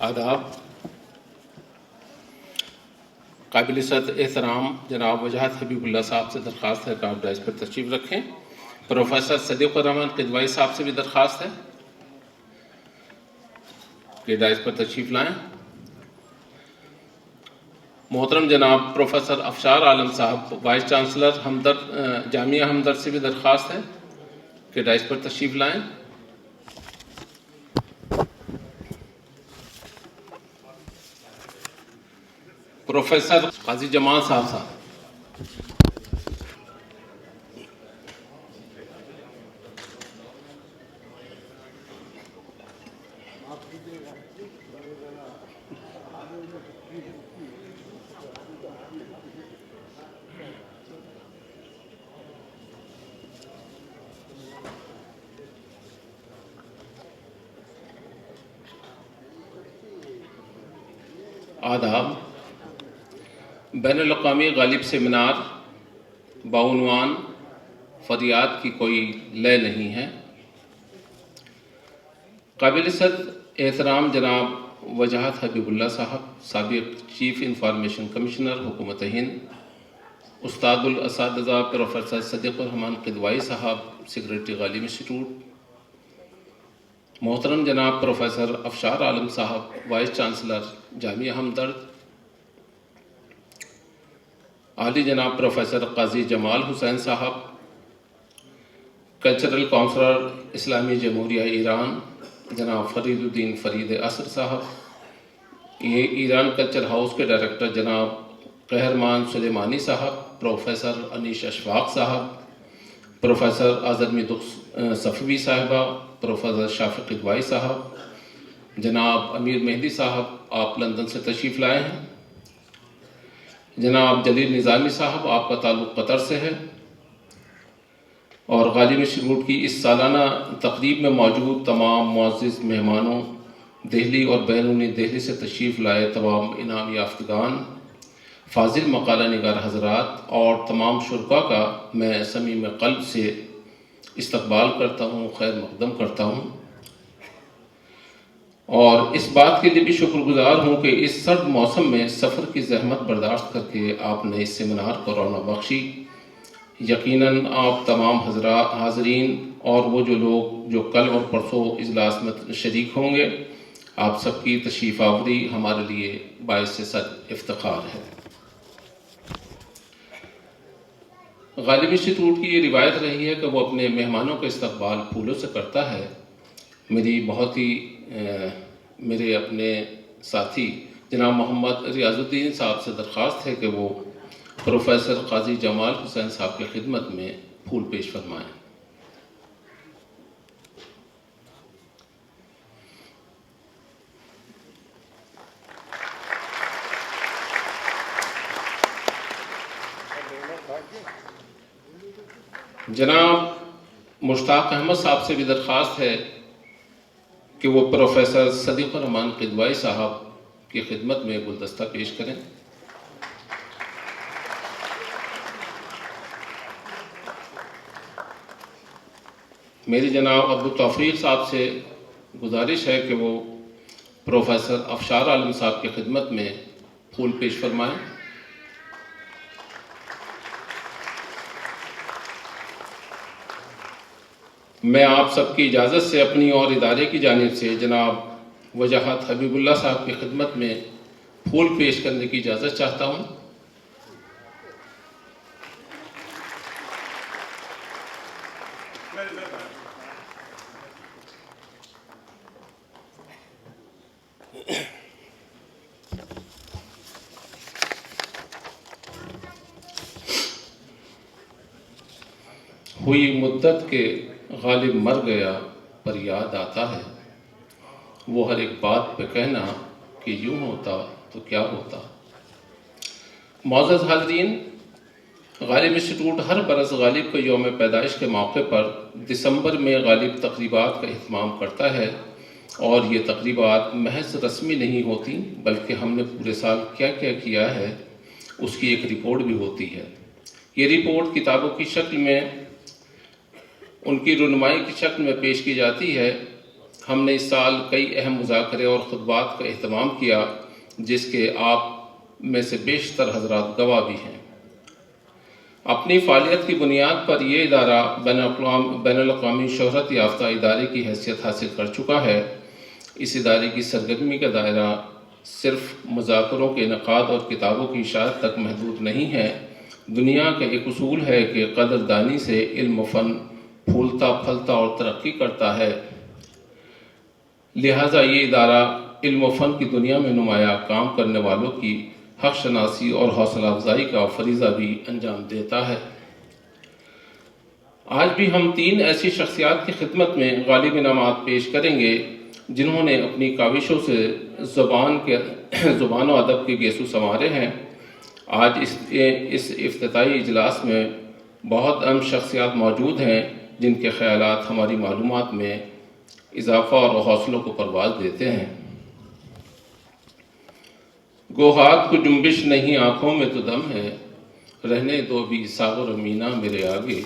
آداب۔ قابل احترام جناب وجاہت حبیب اللہ صاحب سے درخواست ہے کہ آپ ڈائز پر تشریف رکھیں۔ پروفیسر صدیق الرحمن قدوائی صاحب سے بھی درخواست ہے کہ ڈائز پر تشریف لائیں۔ محترم جناب پروفیسر افشار عالم صاحب وائس چانسلر جامعہ ہمدرد سے بھی درخواست ہے کہ ڈائز پر تشریف لائیں۔ پروفیسر قاضی جمال صاحب آداب۔ بین الاقوامی غالب سیمینار بعنوان فریاد کی کوئی لے نہیں ہے۔ قابل صد احترام جناب وجاہت حبیب اللہ صاحب سابق چیف انفارمیشن کمشنر حکومت ہند، استاد الاساتذہ پروفیسر صدیق الرحمن قدوائی صاحب سیکریٹری غالب انسٹیٹیوٹ، محترم جناب پروفیسر افشار عالم صاحب وائس چانسلر جامعہ ہمدرد، عالی جناب پروفیسر قاضی جمال حسین صاحب کلچرل کونسلر اسلامی جمہوریہ ایران، جناب فرید الدین فرید اثر صاحب، یہ ایران کلچر ہاؤس کے ڈائریکٹر جناب قہرمان سلیمانی صاحب، پروفیسر انیش اشفاق صاحب، پروفیسر آزرمی صفوی صاحبہ، پروفیسر شافق قدوائی صاحب، جناب امیر مہدی صاحب آپ لندن سے تشریف لائے ہیں، جناب جلیل نظامی صاحب آپ کا تعلق قطر سے ہے، اور غالب انسٹیٹیوٹ کی اس سالانہ تقریب میں موجود تمام معزز مہمانوں، دہلی اور بیرونی دہلی سے تشریف لائے تمام انعام یافتگان، فاضل مقالہ نگار حضرات اور تمام شرکاء کا میں صمیم قلب سے استقبال کرتا ہوں، خیر مقدم کرتا ہوں، اور اس بات کے لیے بھی شکر گزار ہوں کہ اس سرد موسم میں سفر کی زحمت برداشت کر کے آپ نے اس سیمینار کو رونق بخشی۔ یقیناً آپ تمام حاضرین اور وہ جو لوگ جو کل اور پرسوں اجلاس میں شریک ہوں گے، آپ سب کی تشریف آوری ہمارے لیے باعث صد افتخار ہے۔ غالب انسٹیٹیوٹ کی یہ روایت رہی ہے کہ وہ اپنے مہمانوں کا استقبال پھولوں سے کرتا ہے۔ میرے اپنے ساتھی جناب محمد ریاض الدین صاحب سے درخواست ہے کہ وہ پروفیسر قاضی جمال حسین صاحب کی خدمت میں پھول پیش فرمائیں۔ جناب مشتاق احمد صاحب سے بھی درخواست ہے کہ وہ پروفیسر صدیق الرحمن قدوائی صاحب کی خدمت میں گلدستہ پیش کریں۔ میری جناب عبدالتوفیق صاحب سے گزارش ہے کہ وہ پروفیسر افشار عالم صاحب کی خدمت میں پھول پیش فرمائیں۔ میں آپ سب کی اجازت سے اپنی اور ادارے کی جانب سے جناب وجاہت حبیب اللہ صاحب کی خدمت میں پھول پیش کرنے کی اجازت چاہتا ہوں۔ ہوئی مدت کے غالب مر گیا پر یاد آتا ہے، وہ ہر ایک بات پہ کہنا کہ یوں ہوتا تو کیا ہوتا۔ معزز حاضرین، غالب انسٹیٹیوٹ ہر برس غالب کے یوم پیدائش کے موقع پر دسمبر میں غالب تقریبات کا اہتمام کرتا ہے، اور یہ تقریبات محض رسمی نہیں ہوتی بلکہ ہم نے پورے سال کیا کیا کیا ہے اس کی ایک رپورٹ بھی ہوتی ہے۔ یہ رپورٹ کتابوں کی شکل میں ان کی رونمائی کی شکل میں پیش کی جاتی ہے۔ ہم نے اس سال کئی اہم مذاکرے اور خطبات کا اہتمام کیا، جس کے آپ میں سے بیشتر حضرات گواہ بھی ہیں۔ اپنی فعالیت کی بنیاد پر یہ ادارہ بین الاقوامی شہرت یافتہ ادارے کی حیثیت حاصل کر چکا ہے۔ اس ادارے کی سرگرمی کا دائرہ صرف مذاکروں کے انعقاد اور کتابوں کی اشاعت تک محدود نہیں ہے۔ دنیا کا ایک اصول ہے کہ قدردانی سے علم و فن پھولتا پھلتا اور ترقی کرتا ہے، لہٰذا یہ ادارہ علم و فن کی دنیا میں نمایاں کام کرنے والوں کی حق شناسی اور حوصلہ افزائی کا فریضہ بھی انجام دیتا ہے۔ آج بھی ہم 3 ایسی شخصیات کی خدمت میں غالب انعامات پیش کریں گے جنہوں نے اپنی کاوشوں سے زبان و ادب کے گیسو سنوارے ہیں۔ آج اس افتتاحی اجلاس میں بہت اہم شخصیات موجود ہیں جن کے خیالات ہماری معلومات میں اضافہ اور حوصلوں کو پرواز دیتے ہیں۔ گو ہاتھ کو جنبش نہیں آنکھوں میں تو دم ہے، رہنے دو بھی ساغر و مینا میرے آگے۔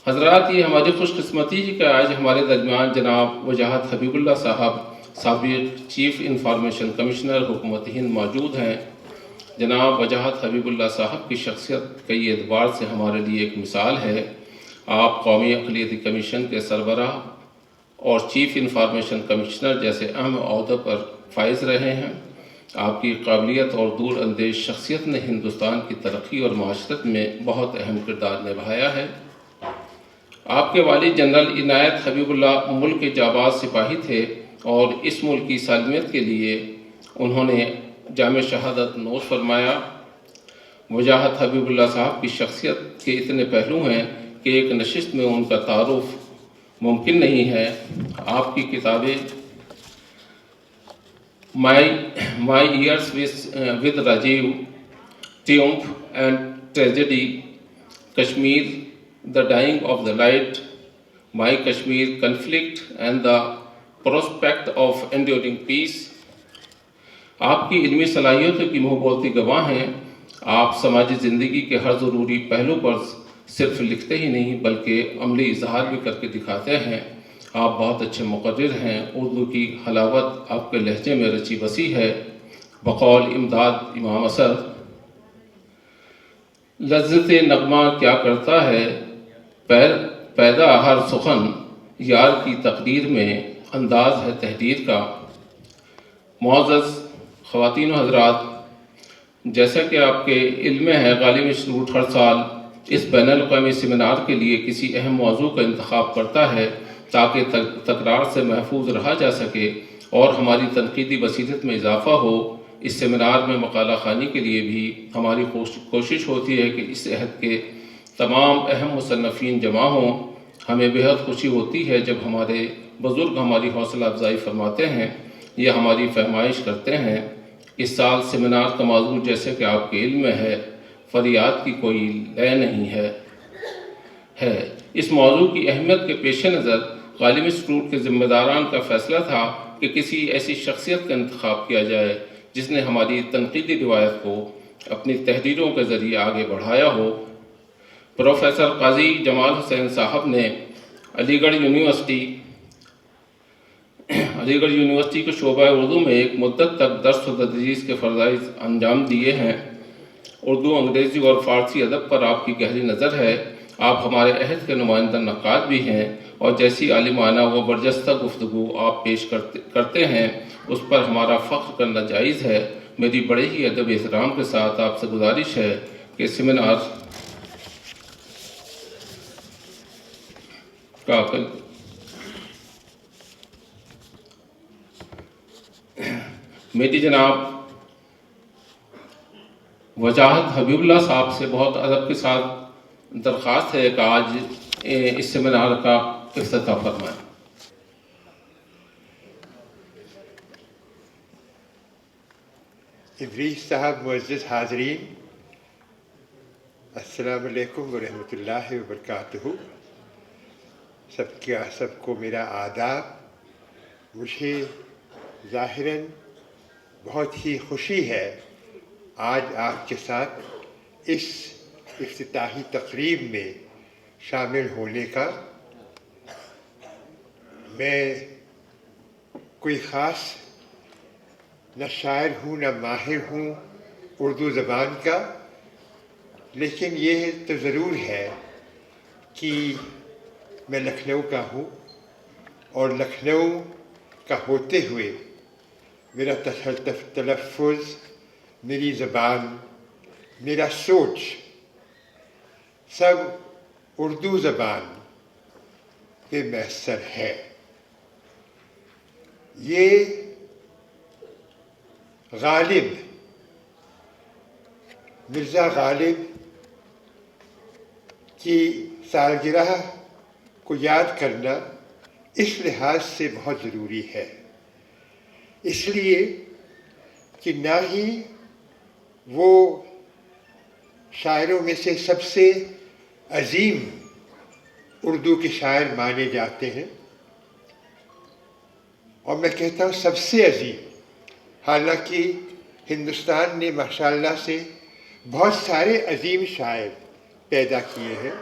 حضرات، یہ ہماری خوش قسمتی کہ آج ہمارے درمیان جناب وجاہت حبیب اللہ صاحب، سابق چیف انفارمیشن کمشنر حکومت ہند موجود ہیں۔ جناب وجاہت حبیب اللہ صاحب کی شخصیت کئی اعتبار سے ہمارے لیے ایک مثال ہے۔ آپ قومی اقلیتی کمیشن کے سربراہ اور چیف انفارمیشن کمشنر جیسے اہم عہدوں پر فائز رہے ہیں۔ آپ کی قابلیت اور دور اندیش شخصیت نے ہندوستان کی ترقی اور معاشرت میں بہت اہم کردار نبھایا ہے۔ آپ کے والد جنرل عنایت حبیب اللہ ملک کے جانباز سپاہی تھے اور اس ملک کی سالمیت کے لیے انہوں نے جامِ شہادت نوش فرمایا۔ وجاہت حبیب اللہ صاحب کی شخصیت کے اتنے پہلو ہیں کہ ایک نشست میں ان کا تعارف ممکن نہیں ہے۔ آپ کی کتابیں my years with Rajiv, triumph and tragedy, Kashmir, the dying of the light, my Kashmir, conflict and the prospect of enduring peace, آپ کی علمی صلاحیتوں کی منہ بولتی گواہ ہیں۔ آپ سماجی زندگی کے ہر ضروری پہلو پر صرف لکھتے ہی نہیں بلکہ عملی اظہار بھی کر کے دکھاتے ہیں۔ آپ بہت اچھے مقرر ہیں۔ اردو کی حلاوت آپ کے لہجے میں رچی بسی ہے۔ بقول امداد امام اثر، لذت نغمہ کیا کرتا ہے پیدا ہر سخن، یار کی تقدیر میں انداز ہے تحریر کا۔ معزز خواتین و حضرات، جیسا کہ آپ کے علم میں ہے، غالب انسٹیٹیوٹ ہر سال اس بین الاقوامی سیمینار کے لیے کسی اہم موضوع کا انتخاب کرتا ہے تاکہ تکرار سے محفوظ رہا جا سکے اور ہماری تنقیدی بصیرت میں اضافہ ہو۔ اس سیمینار میں مقالہ خوانی کے لیے بھی ہماری کوشش ہوتی ہے کہ اس عہد کے تمام اہم مصنفین جمع ہوں۔ ہمیں بہت خوشی ہوتی ہے جب ہمارے بزرگ ہماری حوصلہ افزائی فرماتے ہیں یا ہماری فہمائش کرتے ہیں۔ اس سال سیمینار کا موضوع جیسے کہ آپ کے علم میں ہے، فریاد کی کوئی لے نہیں ہے۔ اس موضوع کی اہمیت کے پیش نظر غالب انسٹیٹیوٹ کے ذمہ داران کا فیصلہ تھا کہ کسی ایسی شخصیت کا انتخاب کیا جائے جس نے ہماری تنقیدی روایت کو اپنی تحریروں کے ذریعے آگے بڑھایا ہو۔ پروفیسر قاضی جمال حسین صاحب نے علی گڑھ یونیورسٹی کے شعبہ اردو میں ایک مدت تک درس و تدریس کے فرائض انجام دیے ہیں۔ اردو، انگریزی اور فارسی ادب پر آپ کی گہری نظر ہے۔ آپ ہمارے عہد کے نمائندہ نقاد بھی ہیں اور جیسی عالمانہ و برجستہ گفتگو آپ پیش کرتے ہیں اس پر ہمارا فخر کرنا جائز ہے۔ میری بڑے ہی ادب احترام کے ساتھ آپ سے گزارش ہے کہ سیمینار کا میری جناب وجاہت حبیب اللہ صاحب سے بہت ادب کے ساتھ درخواست ہے کہ آج اس سیمینار کا افتتاح فرمائیں۔ ادریس صاحب، معزز حاضرین، السلام علیکم ورحمۃ اللہ وبرکاتہ۔ سب کو میرا آداب۔ مجھے ظاہراً بہت ہی خوشی ہے آج آپ کے ساتھ اس افتتاحی تقریب میں شامل ہونے کا، میں کوئی خاص نہ شاعر ہوں نہ ماہر ہوں اردو زبان کا، لیکن یہ تو ضرور ہے کہ میں لکھنؤ کا ہوں، اور لکھنؤ کا ہوتے ہوئے میرا تلفظ، میری زبان، میرا سوچ سب اردو زبان پہ میسر ہے۔ یہ غالب، مرزا غالب کی سالگرہ کو یاد کرنا اس لحاظ سے بہت ضروری ہے، اس لیے کہ نہ ہی وہ شاعروں میں سے سب سے عظیم اردو کے شاعر مانے جاتے ہیں، اور میں کہتا ہوں سب سے عظیم، حالانکہ ہندوستان نے ماشاءاللہ سے بہت سارے عظیم شاعر پیدا کیے ہیں،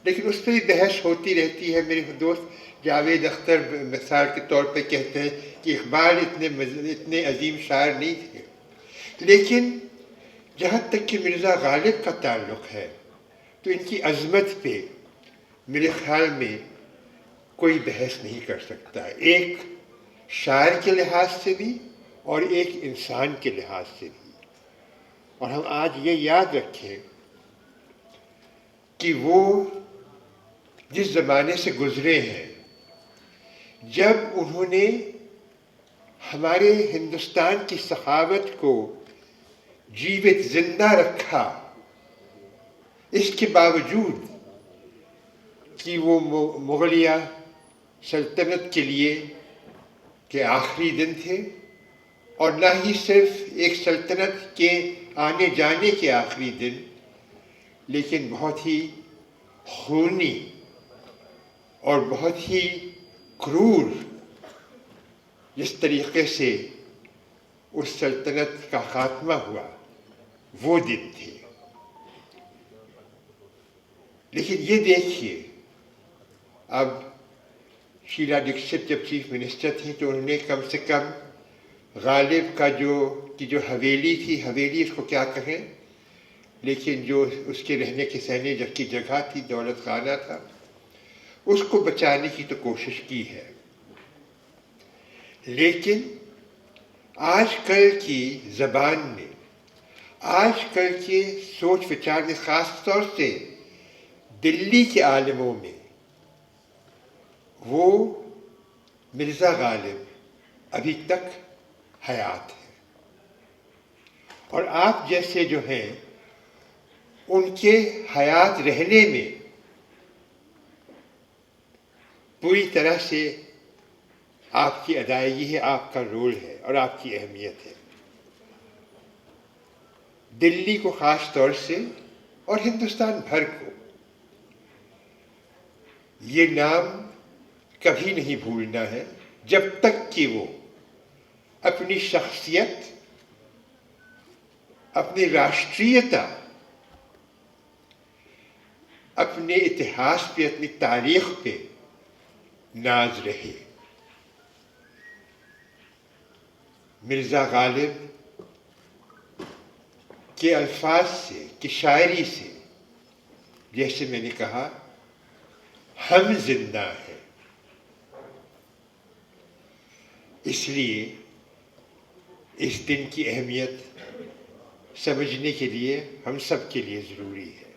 لیکن اس پہ بھی بحث ہوتی رہتی ہے۔ میرے دوست جاوید اختر مثال کے طور پہ کہتے ہیں کہ اقبال اتنے عظیم شاعر نہیں تھے، لیکن جہاں تک کہ مرزا غالب کا تعلق ہے تو ان کی عظمت پہ میرے خیال میں کوئی بحث نہیں کر سکتا، ایک شاعر کے لحاظ سے بھی اور ایک انسان کے لحاظ سے بھی۔ اور ہم آج یہ یاد رکھیں کہ وہ جس زمانے سے گزرے ہیں، جب انہوں نے ہمارے ہندوستان کی ثقافت کو جیوت زندہ رکھا، اس کے باوجود کہ وہ مغلیہ سلطنت کے لیے کے آخری دن تھے، اور نہ ہی صرف ایک سلطنت کے آنے جانے کے آخری دن، لیکن بہت ہی خونی اور بہت ہی کرور جس طریقے سے اس سلطنت کا خاتمہ ہوا وہ دن تھے۔ لیکن یہ دیکھیے، اب شیلا دکشت جب چیف منسٹر تھیں تو انہوں نے کم سے کم غالب کا جو حویلی تھی، حویلی اس کو کیا کہیں، لیکن جو اس کے رہنے کے سہنے کی جگہ تھی، دولت خانہ تھا، اس کو بچانے کی تو کوشش کی ہے۔ لیکن آج کل کی زبان میں، آج کل کے سوچ وچار میں، خاص طور سے دلی کے عالموں میں، وہ مرزا غالب ابھی تک حیات ہے، اور آپ جیسے جو ہیں ان کے حیات رہنے میں پوری طرح سے آپ کی ادائیگی ہے، آپ کا رول ہے اور آپ کی اہمیت ہے۔ دلی کو خاص طور سے اور ہندوستان بھر کو یہ نام کبھی نہیں بھولنا ہے، جب تک کہ وہ اپنی شخصیت، اپنی راشٹریتا، اپنے اتہاس پہ، اپنی تاریخ پہ ناز رہے۔ مرزا غالب کے الفاظ سے، کی شاعری سے، جیسے میں نے کہا، ہم زندہ ہیں۔ اس لیے اس دن کی اہمیت سمجھنے کے لیے ہم سب کے لیے ضروری ہے،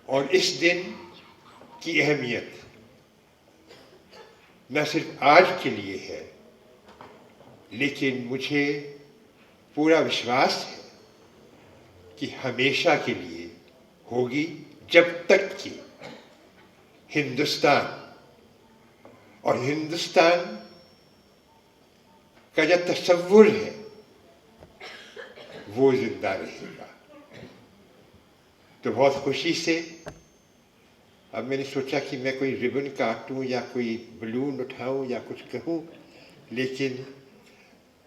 اور اس دن کی اہمیت نہ صرف آج کے لیے ہے، لیکن مجھے پورا وشواس ہے کہ ہمیشہ کے لیے ہوگی، جب تک کہ ہندوستان اور ہندوستان کا جو تصور ہے وہ زندہ رہے گا۔ تو بہت خوشی سے اب میں نے سوچا کہ میں کوئی ربن کاٹوں یا کوئی بلون اٹھاؤں یا کچھ کہوں، لیکن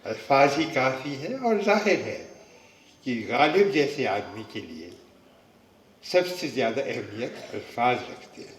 الفاظ ہی کافی ہیں، اور ظاہر ہے کہ غالب جیسے آدمی کے لیے سب سے زیادہ اہمیت الفاظ رکھتے ہیں۔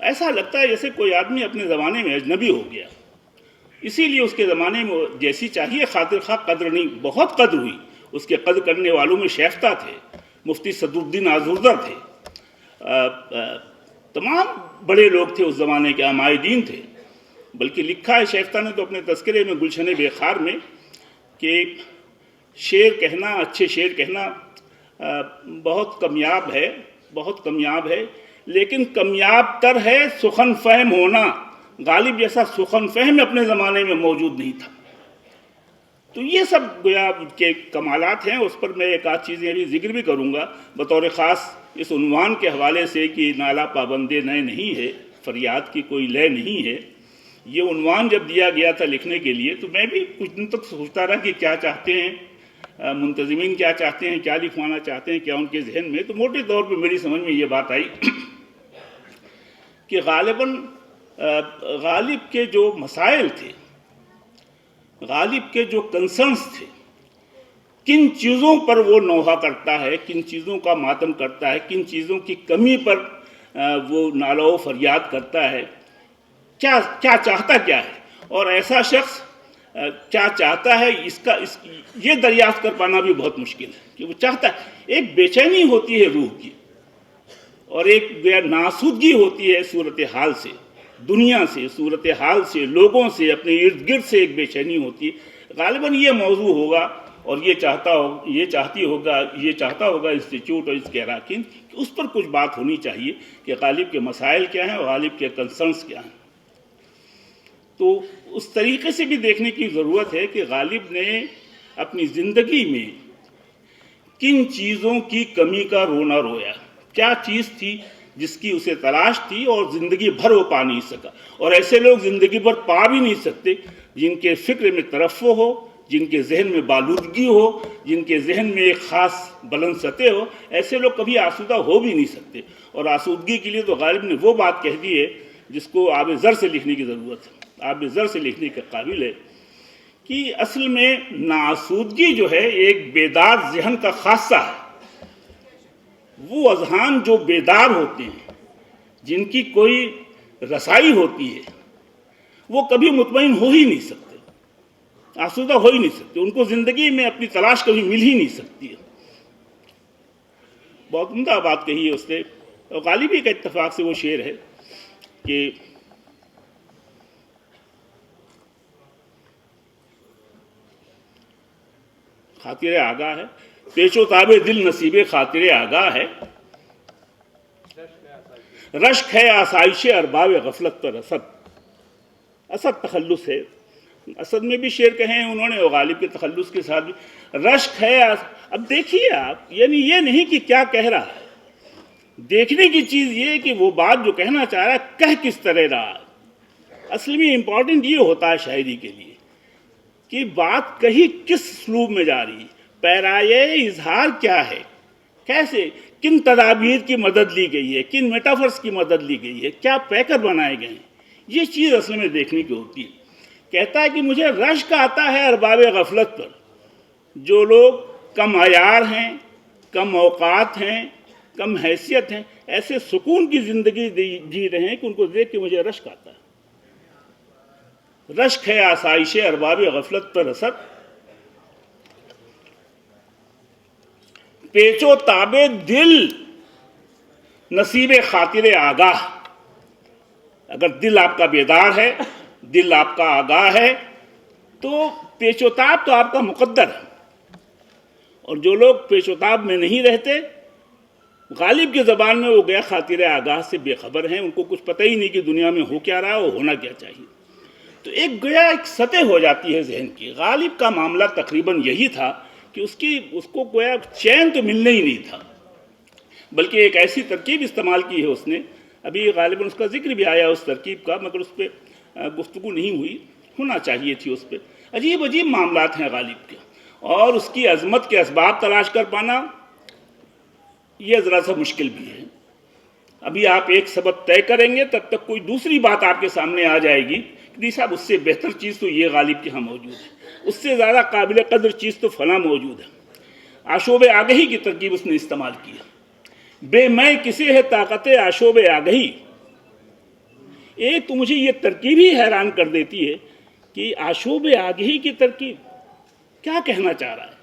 ایسا لگتا ہے جیسے کوئی آدمی اپنے زمانے میں اجنبی ہو گیا. اسی لیے اس کے زمانے میں جیسی چاہیے خاطر خواہ قدر نہیں، بہت قدر ہوئی. اس کے قدر کرنے والوں میں شیفتہ تھے، مفتی صدر الدین آزردر تھے، تمام بڑے لوگ تھے اس زمانے کے، عمائدین تھے. بلکہ لکھا ہے شیفتہ نے تو اپنے تذکرے میں گلشن بیخار میں کہ شعر کہنا، اچھے شعر کہنا بہت کمیاب ہے، بہت کمیاب ہے، لیکن کمیاب تر ہے سخن فہم ہونا. غالب جیسا سخن فہم اپنے زمانے میں موجود نہیں تھا. تو یہ سب گویا کے کمالات ہیں. اس پر میں ایک آدھ چیزیں بھی ذکر بھی کروں گا بطور خاص اس عنوان کے حوالے سے کہ نالا پابندے نئے نہیں ہے، فریاد کی کوئی لے نہیں ہے. یہ عنوان جب دیا گیا تھا لکھنے کے لیے تو میں بھی کچھ دن تک سوچتا رہا کہ کیا چاہتے ہیں منتظمین، کیا چاہتے ہیں، کیا لکھوانا چاہتے ہیں، کیا ان کے ذہن میں. تو موٹے طور پہ میری سمجھ میں یہ بات آئی کہ غالباً غالب کے جو مسائل تھے، غالب کے جو کنسرنس تھے، کن چیزوں پر وہ نوحہ کرتا ہے، کن چیزوں کا ماتم کرتا ہے، کن چیزوں کی کمی پر وہ نالہ و فریاد کرتا ہے، کیا چاہتا کیا ہے، اور ایسا شخص کیا چاہتا ہے یہ دریافت کر پانا بھی بہت مشکل ہے کہ وہ چاہتا ہے. ایک بے چینی ہوتی ہے روح کی، اور ایک ناسودگی ہوتی ہے صورتحال سے، دنیا سے، صورتحال سے، لوگوں سے، اپنے ارد گرد سے ایک بے چینی ہوتی ہے. غالباً یہ موضوع ہوگا اور یہ چاہتا ہوگا انسٹیٹیوٹ اور اس کے اراکین کہ اس پر کچھ بات ہونی چاہیے کہ غالب کے مسائل کیا ہیں اور غالب کے کنسرنس کیا ہیں. تو اس طریقے سے بھی دیکھنے کی ضرورت ہے کہ غالب نے اپنی زندگی میں کن چیزوں کی کمی کا رونا رویا، کیا چیز تھی جس کی اسے تلاش تھی اور زندگی بھر وہ پا نہیں سکا. اور ایسے لوگ زندگی بھر پا بھی نہیں سکتے جن کے فکر میں ترفع ہو، جن کے ذہن میں بالودگی ہو، جن کے ذہن میں ایک خاص بلند سطح ہو. ایسے لوگ کبھی آسودہ ہو بھی نہیں سکتے. اور آسودگی کے لیے تو غالب نے وہ بات کہہ دی ہے جس کو آب زر سے لکھنے کی ضرورت ہے، آب زر سے لکھنے کے قابل ہے کہ اصل میں ناآسودگی جو ہے ایک بیدار ذہن کا خاصہ ہے. وہ اذہان جو بیدار ہوتے ہیں، جن کی کوئی رسائی ہوتی ہے، وہ کبھی مطمئن ہو ہی نہیں سکتے، آسودہ ہو ہی نہیں سکتے. ان کو زندگی میں اپنی تلاش کبھی مل ہی نہیں سکتی ہے. بہت عمدہ بات کہی ہے اس نے. غالبی کا اتفاق سے وہ شعر ہے کہ خاطر آگاہ ہے، پیچ و تاب دل نصیب خاطر آگاہ ہے، رشک ہے آسائش ارباب غفلت پر اسد تخلص ہے. اسد میں بھی شعر کہے ہیں انہوں نے، اور غالب کے تخلص کے ساتھ بھی رشک ہے. اب دیکھیے آپ، یعنی یہ نہیں کہ کیا کہہ رہا ہے، دیکھنے کی چیز یہ کہ وہ بات جو کہنا چاہ رہا ہے کہہ کس طرح رہا ہے. اصل میں امپورٹنٹ یہ ہوتا ہے شاعری کے لیے کہ بات کہی کس اسلوب میں جا رہی ہے، پیرایے اظہار کیا ہے، کیسے، کن تدابیر کی مدد لی گئی ہے، کن میٹافرز کی مدد لی گئی ہے، کیا پیکر بنائے گئے ہیں. یہ چیز اصل میں دیکھنے کی ہوتی ہے. کہتا ہے کہ مجھے رشک آتا ہے ارباب غفلت پر، جو لوگ کم عیار ہیں، کم اوقات ہیں، کم حیثیت ہیں، ایسے سکون کی زندگی جی رہے ہیں کہ ان کو دیکھ کے مجھے رشک آتا ہے. رشک ہے آسائش ارباب غفلت پر اسد، پیچ و تاب دل نصیب خاطر آگاہ. اگر دل آپ کا بیدار ہے، دل آپ کا آگاہ ہے، تو پیچ و تاب تو آپ کا مقدر ہے. اور جو لوگ پیچ و تاب میں نہیں رہتے، غالب کی زبان میں وہ گیا خاطر آگاہ سے بے خبر ہیں، ان کو کچھ پتہ ہی نہیں کہ دنیا میں ہو کیا رہا اور ہونا کیا چاہیے. تو ایک گویا ایک سطح ہو جاتی ہے ذہن کی. غالب کا معاملہ تقریباً یہی تھا کہ اس کو گویا چین تو ملنا ہی نہیں تھا، بلکہ ایک ایسی ترکیب استعمال کی ہے اس نے. ابھی غالباً اس کا ذکر بھی آیا اس ترکیب کا، مگر اس پہ گفتگو نہیں ہوئی، ہونا چاہیے تھی اس پہ. عجیب عجیب معاملات ہیں غالب کے، اور اس کی عظمت کے اسباب تلاش کر پانا یہ ذرا سا مشکل بھی ہے. ابھی آپ ایک سبب طے کریں گے تب تک کوئی دوسری بات آپ کے سامنے آ جائے گی کہ صاحب اس سے بہتر چیز تو یہ غالب کے ہاں موجود ہے، اس سے زیادہ قابل قدر چیز تو فلاں موجود ہے. آشوب آگہی کی ترکیب اس نے استعمال کی. بے میں کسے ہے طاقت آشوب آگہی، ایک تو مجھے یہ ترکیب ہی حیران کر دیتی ہے کہ آشوب آگہی کی ترکیب کیا کہنا چاہ رہا ہے؟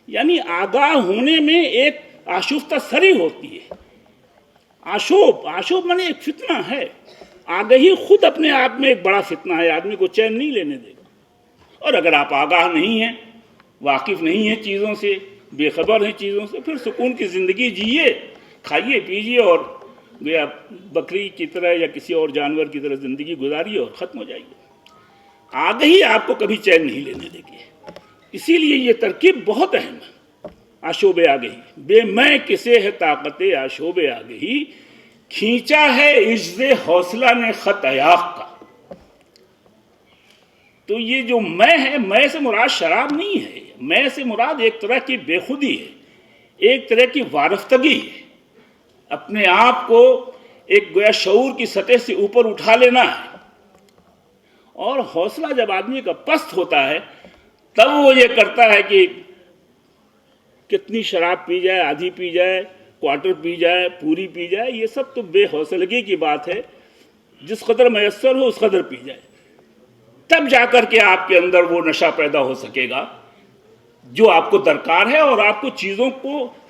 یعنی آگاہ ہونے میں ایک آشفتہ سری ہوتی ہے. آشوب مانے ایک فتنہ ہے. آگہی خود اپنے آپ میں ایک بڑا فتنہ ہے، آدمی کو چین نہیں لینے دے گا. اور اگر آپ آگاہ نہیں ہیں، واقف نہیں ہیں چیزوں سے، بے خبر ہیں چیزوں سے، پھر سکون کی زندگی جیے، کھائیے پیجیے اور گویا بکری کی طرح یا کسی اور جانور کی طرح زندگی گزاریے اور ختم ہو جائیے. آگہی آپ کو کبھی چین نہیں لینے دے گی. اسی لیے یہ ترکیب بہت اہم ہے. آشوب آگہی، بے میں کسے ہے طاقت آشوب آگہی، کھینچا ہے عجز حوصلہ نے خط عیاق کا. تو یہ جو میں ہے، میں سے مراد شراب نہیں ہے، میں سے مراد ایک طرح کی بے خودی ہے، ایک طرح کی وارفتگی ہے. اپنے آپ کو ایک گویا شعور کی سطح سے اوپر اٹھا لینا ہے. اور حوصلہ جب آدمی کا پست ہوتا ہے تب وہ یہ کرتا ہے کہ کتنی شراب پی جائے، آدھی پی جائے، کوارٹر پی جائے، پوری پی جائے، یہ سب تو بے حوصلگی کی بات ہے. جس قدر میسر ہو اس قدر پی جائے، تب جا کر کے آپ کے اندر وہ نشہ پیدا ہو سکے گا جو آپ کو درکار ہے، اور آپ کو چیزوں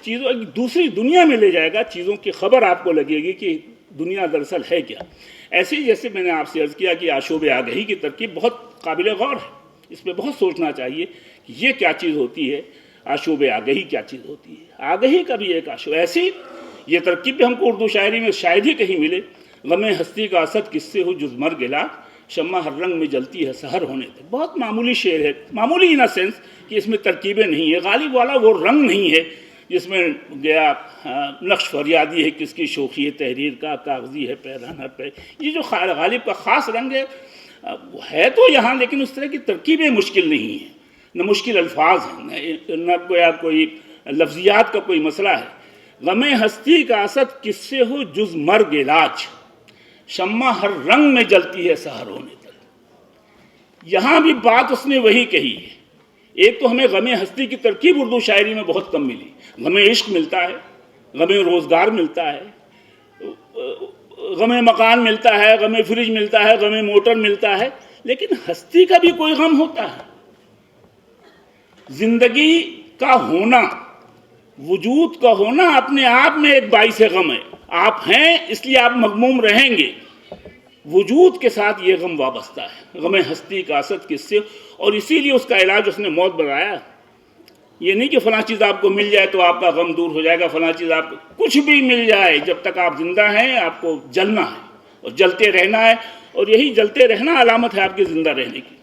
ایک دوسری دنیا میں لے جائے گا. چیزوں کی خبر آپ کو لگے گی کہ دنیا دراصل ہے کیا. ایسے ہی جیسے میں نے آپ سے عرض کیا کہ آشوب آگہی کی ترکیب بہت قابل غور ہے، اس پہ بہت سوچنا چاہیے کہ یہ کیا چیز ہوتی ہے، آشوب آگہی کیا چیز ہوتی ہے. آگہی کا بھی ایک آشوب. ایسی یہ ترکیب بھی ہم کو اردو شاعری میں شاید ہی کہیں ملے. غم ہستی کا اسد کس سے ہو جز مر گلا، شمع ہر رنگ میں جلتی ہے سحر ہونے تک. بہت معمولی شعر ہے، معمولی ان سینس کہ اس میں ترکیبیں نہیں ہیں. غالب والا وہ رنگ نہیں ہے جس میں گیا نقش فریادی ہے کس کی شوخی ہے تحریر کا، کاغذی ہے پیرہن ہر پہ. یہ جو غالب کا خاص رنگ ہے تو یہاں، لیکن اس طرح کی ترکیبیں مشکل نہیں ہیں، نہ مشکل الفاظ ہیں، نہ کوئی لفظیات کا کوئی مسئلہ ہے. غم ہستی کا اسد کس سے ہو جز مرگ علاج، شمع ہر رنگ میں جلتی ہے سحر ہونے تک. یہاں بھی بات اس نے وہی کہی ہے. ایک تو ہمیں غم ہستی کی ترکیب اردو شاعری میں بہت کم ملی. غم عشق ملتا ہے، غم روزگار ملتا ہے، غم مکان ملتا ہے، غم فریج ملتا ہے، غم موٹر ملتا ہے، لیکن ہستی کا بھی کوئی غم ہوتا ہے. زندگی کا ہونا، وجود کا ہونا اپنے آپ میں ایک باعث غم ہے. آپ ہیں اس لیے آپ مغموم رہیں گے، وجود کے ساتھ یہ غم وابستہ ہے. غم ہستی کا اسد کس سے، اور اسی لیے اس کا علاج اس نے موت بتایا. یہ نہیں کہ فلاں چیز آپ کو مل جائے تو آپ کا غم دور ہو جائے گا، فلاں چیز آپ کو کچھ بھی مل جائے، جب تک آپ زندہ ہیں آپ کو جلنا ہے اور جلتے رہنا ہے. اور یہی جلتے رہنا علامت ہے آپ کے زندہ رہنے کی.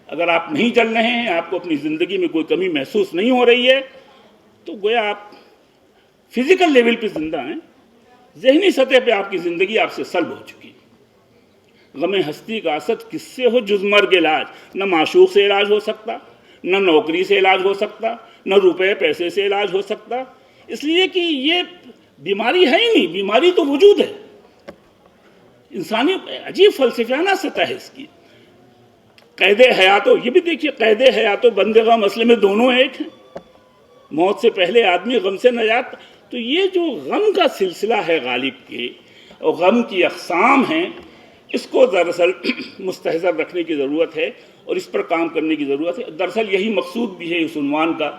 اگر آپ نہیں جل رہے ہیں، آپ کو اپنی زندگی میں کوئی کمی محسوس نہیں ہو رہی ہے، تو گویا آپ فزیکل لیول پہ زندہ ہیں، ذہنی سطح پہ آپ کی زندگی آپ سے سلب ہو چکی. غم ہستی کا اسد کس سے ہو جز مرگ علاج. نہ معشوق سے علاج ہو سکتا، نہ نوکری سے علاج ہو سکتا، نہ روپے پیسے سے علاج ہو سکتا، اس لیے کہ یہ بیماری ہے ہی نہیں. بیماری تو وجود ہے. انسانی عجیب فلسفیانہ سطح ہے اس کی. قید حیات یہ بھی دیکھیے، قید حیات و بند غم اصل میں دونوں ایک ہیں. موت سے پہلے آدمی غم سے نجات. تو یہ جو غم کا سلسلہ ہے غالب کے، اور غم کی اقسام ہیں، اس کو دراصل مستحضر رکھنے کی ضرورت ہے اور اس پر کام کرنے کی ضرورت ہے. دراصل یہی مقصود بھی ہے اس عنوان کا.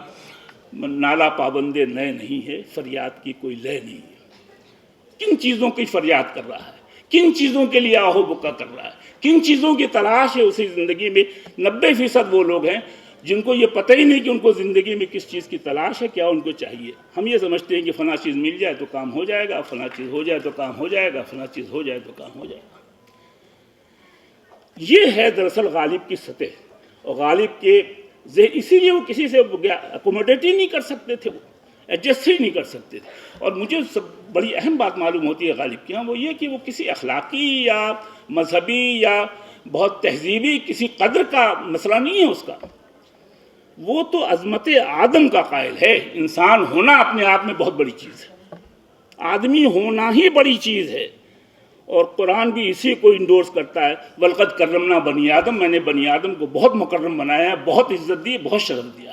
نالا پابند نئے نہیں ہے، فریاد کی کوئی لے نہیں ہے. کن چیزوں کی فریاد کر رہا ہے، کن چیزوں کے لیے آہو بکا کر رہا ہے، کن چیزوں کی تلاش ہے اسی زندگی میں. 90% وہ لوگ ہیں جن کو یہ پتہ ہی نہیں کہ ان کو زندگی میں کس چیز کی تلاش ہے، کیا ان کو چاہیے. ہم یہ سمجھتے ہیں کہ فلاں چیز مل جائے تو کام ہو جائے گا، فلاں چیز ہو جائے تو کام ہو جائے گا، فلاں چیز ہو جائے تو کام ہو جائے گا. یہ ہے دراصل غالب کی سطح. اور غالب کے اسی لیے وہ کسی سے اکوموڈیٹ ہی نہیں کر سکتے تھے، وہ ایڈجسٹ ہی نہیں کر سکتے تھے. اور مجھے بڑی اہم بات معلوم ہوتی ہے غالب کی، وہ یہ کہ وہ کسی اخلاقی یا مذہبی یا بہت تہذیبی کسی قدر کا مسئلہ نہیں ہے اس کا. وہ تو عظمت آدم کا قائل ہے. انسان ہونا اپنے آپ میں بہت بڑی چیز ہے، آدمی ہونا ہی بڑی چیز ہے. اور قرآن بھی اسی کو انڈورس کرتا ہے. وَلَقَدْ كَرَّمْنَا بَنِي آدم، میں نے بنی آدم کو بہت مکرم بنایا ہے، بہت عزت دی، بہت شرف دیا.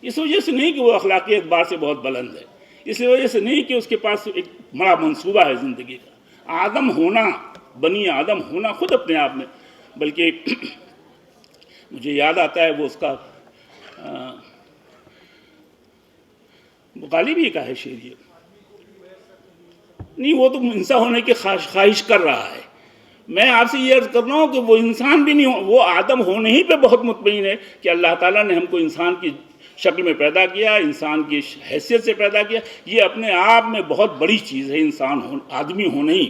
اس وجہ سے نہیں کہ وہ اخلاقی اعتبار سے بہت بلند ہے، اس وجہ سے نہیں کہ اس کے پاس ایک بڑا منصوبہ ہے زندگی کا، آدم ہونا، بنی آدم ہونا خود اپنے آپ میں، بلکہ مجھے یاد آتا ہے وہ اس کا غالبی کا ہے شعر یہ، نہیں وہ تو انسان ہونے کی خواہش کر رہا ہے، میں آپ سے یہ عرض کر رہا ہوں کہ وہ انسان بھی نہیں، وہ آدم ہونے ہی پہ بہت مطمئن ہے کہ اللہ تعالیٰ نے ہم کو انسان کی شکل میں پیدا کیا، انسان کی حیثیت سے پیدا کیا، یہ اپنے آپ میں بہت بڑی چیز ہے انسان آدمی ہونا ہی۔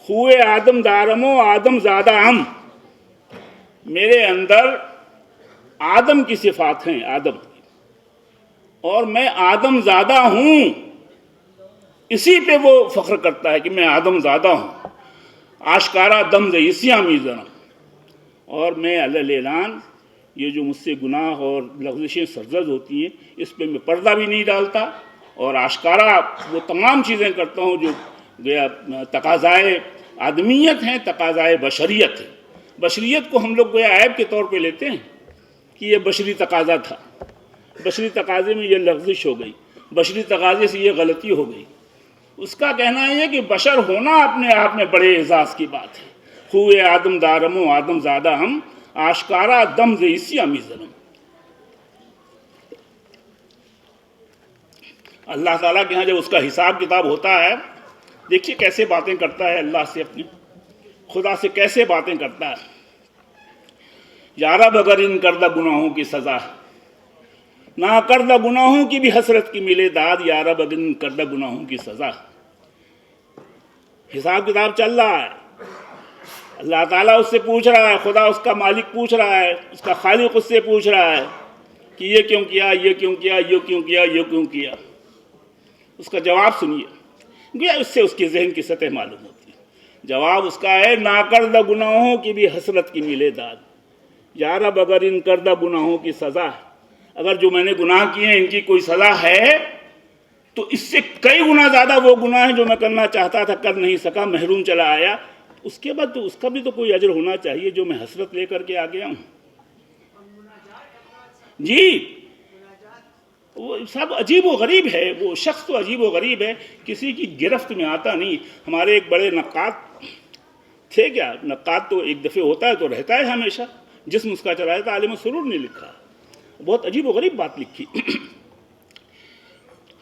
خوئے آدم دارم و آدم زادہ ہم، میرے اندر آدم کی صفات ہیں، آدم، اور میں آدم زادہ ہوں، اسی پہ وہ فخر کرتا ہے کہ میں آدم زادہ ہوں، آشکارا دم زیسیاں میزنم، اور میں اعلان یہ جو مجھ سے گناہ اور لغزشیں سرزد ہوتی ہیں اس پہ میں پردہ بھی نہیں ڈالتا، اور آشکارا وہ تمام چیزیں کرتا ہوں جو گویا تقاضائے آدمیت ہیں، تقاضائے بشریت ہے۔ بشریت کو ہم لوگ گویا عیب کے طور پہ لیتے ہیں کہ یہ بشری تقاضا تھا، بشری تقاضے میں یہ لغزش ہو گئی، بشری تقاضے سے یہ غلطی ہو گئی۔ اس کا کہنا یہ ہے کہ بشر ہونا اپنے آپ میں بڑے اعزاز کی بات ہے۔ خوئے آدم دارم و آدم زادہ ہم، آشکارا دم زیسی امی ظلم۔ اللہ تعالیٰ کے ہاں جب اس کا حساب کتاب ہوتا ہے، دیکھیے کیسے باتیں کرتا ہے اللہ سے، اپنی خدا سے کیسے باتیں کرتا ہے۔ یا رب اگر ان کردہ گناہوں کی سزا، نہ کردہ گناہوں کی بھی حسرت کی ملے داد، یا رب اگر ان کردہ گناہوں کی سزا۔ حساب کتاب چل رہا ہے، اللہ تعالیٰ اس سے پوچھ رہا ہے، خدا اس کا مالک پوچھ رہا ہے، اس کا خالق اس سے پوچھ رہا ہے کہ یہ کیوں کیا، یہ کیوں کیا، یہ کیوں کیا، یہ کیوں کیا۔ اس کا جواب سنیے، گویا اس سے اس کی ذہن کی سطح معلوم ہوتی ہے۔ جواب اس کا ہے، ناکردہ گناہوں کی بھی حسرت کی ملے داد، یا رب اگر ان کردہ گناہوں کی سزا، اگر جو میں نے گناہ کیے ہیں ان کی کوئی سزا ہے تو اس سے کئی گنا زیادہ وہ گناہ ہیں جو میں کرنا چاہتا تھا کر نہیں سکا، محروم چلا آیا، اس کے بعد تو اس کا بھی تو کوئی اجر ہونا چاہیے جو میں حسرت لے کر کے آ گیا ہوں۔ جی وہ سب عجیب و غریب ہے، وہ شخص تو عجیب و غریب ہے، کسی کی گرفت میں آتا نہیں۔ ہمارے ایک بڑے نقاد تھے، کیا نقاد تو ایک دفعہ ہوتا ہے تو رہتا ہے ہمیشہ، جسم اس کا چلایا تھا، عالم سرور نے لکھا، بہت عجیب و غریب بات لکھی۔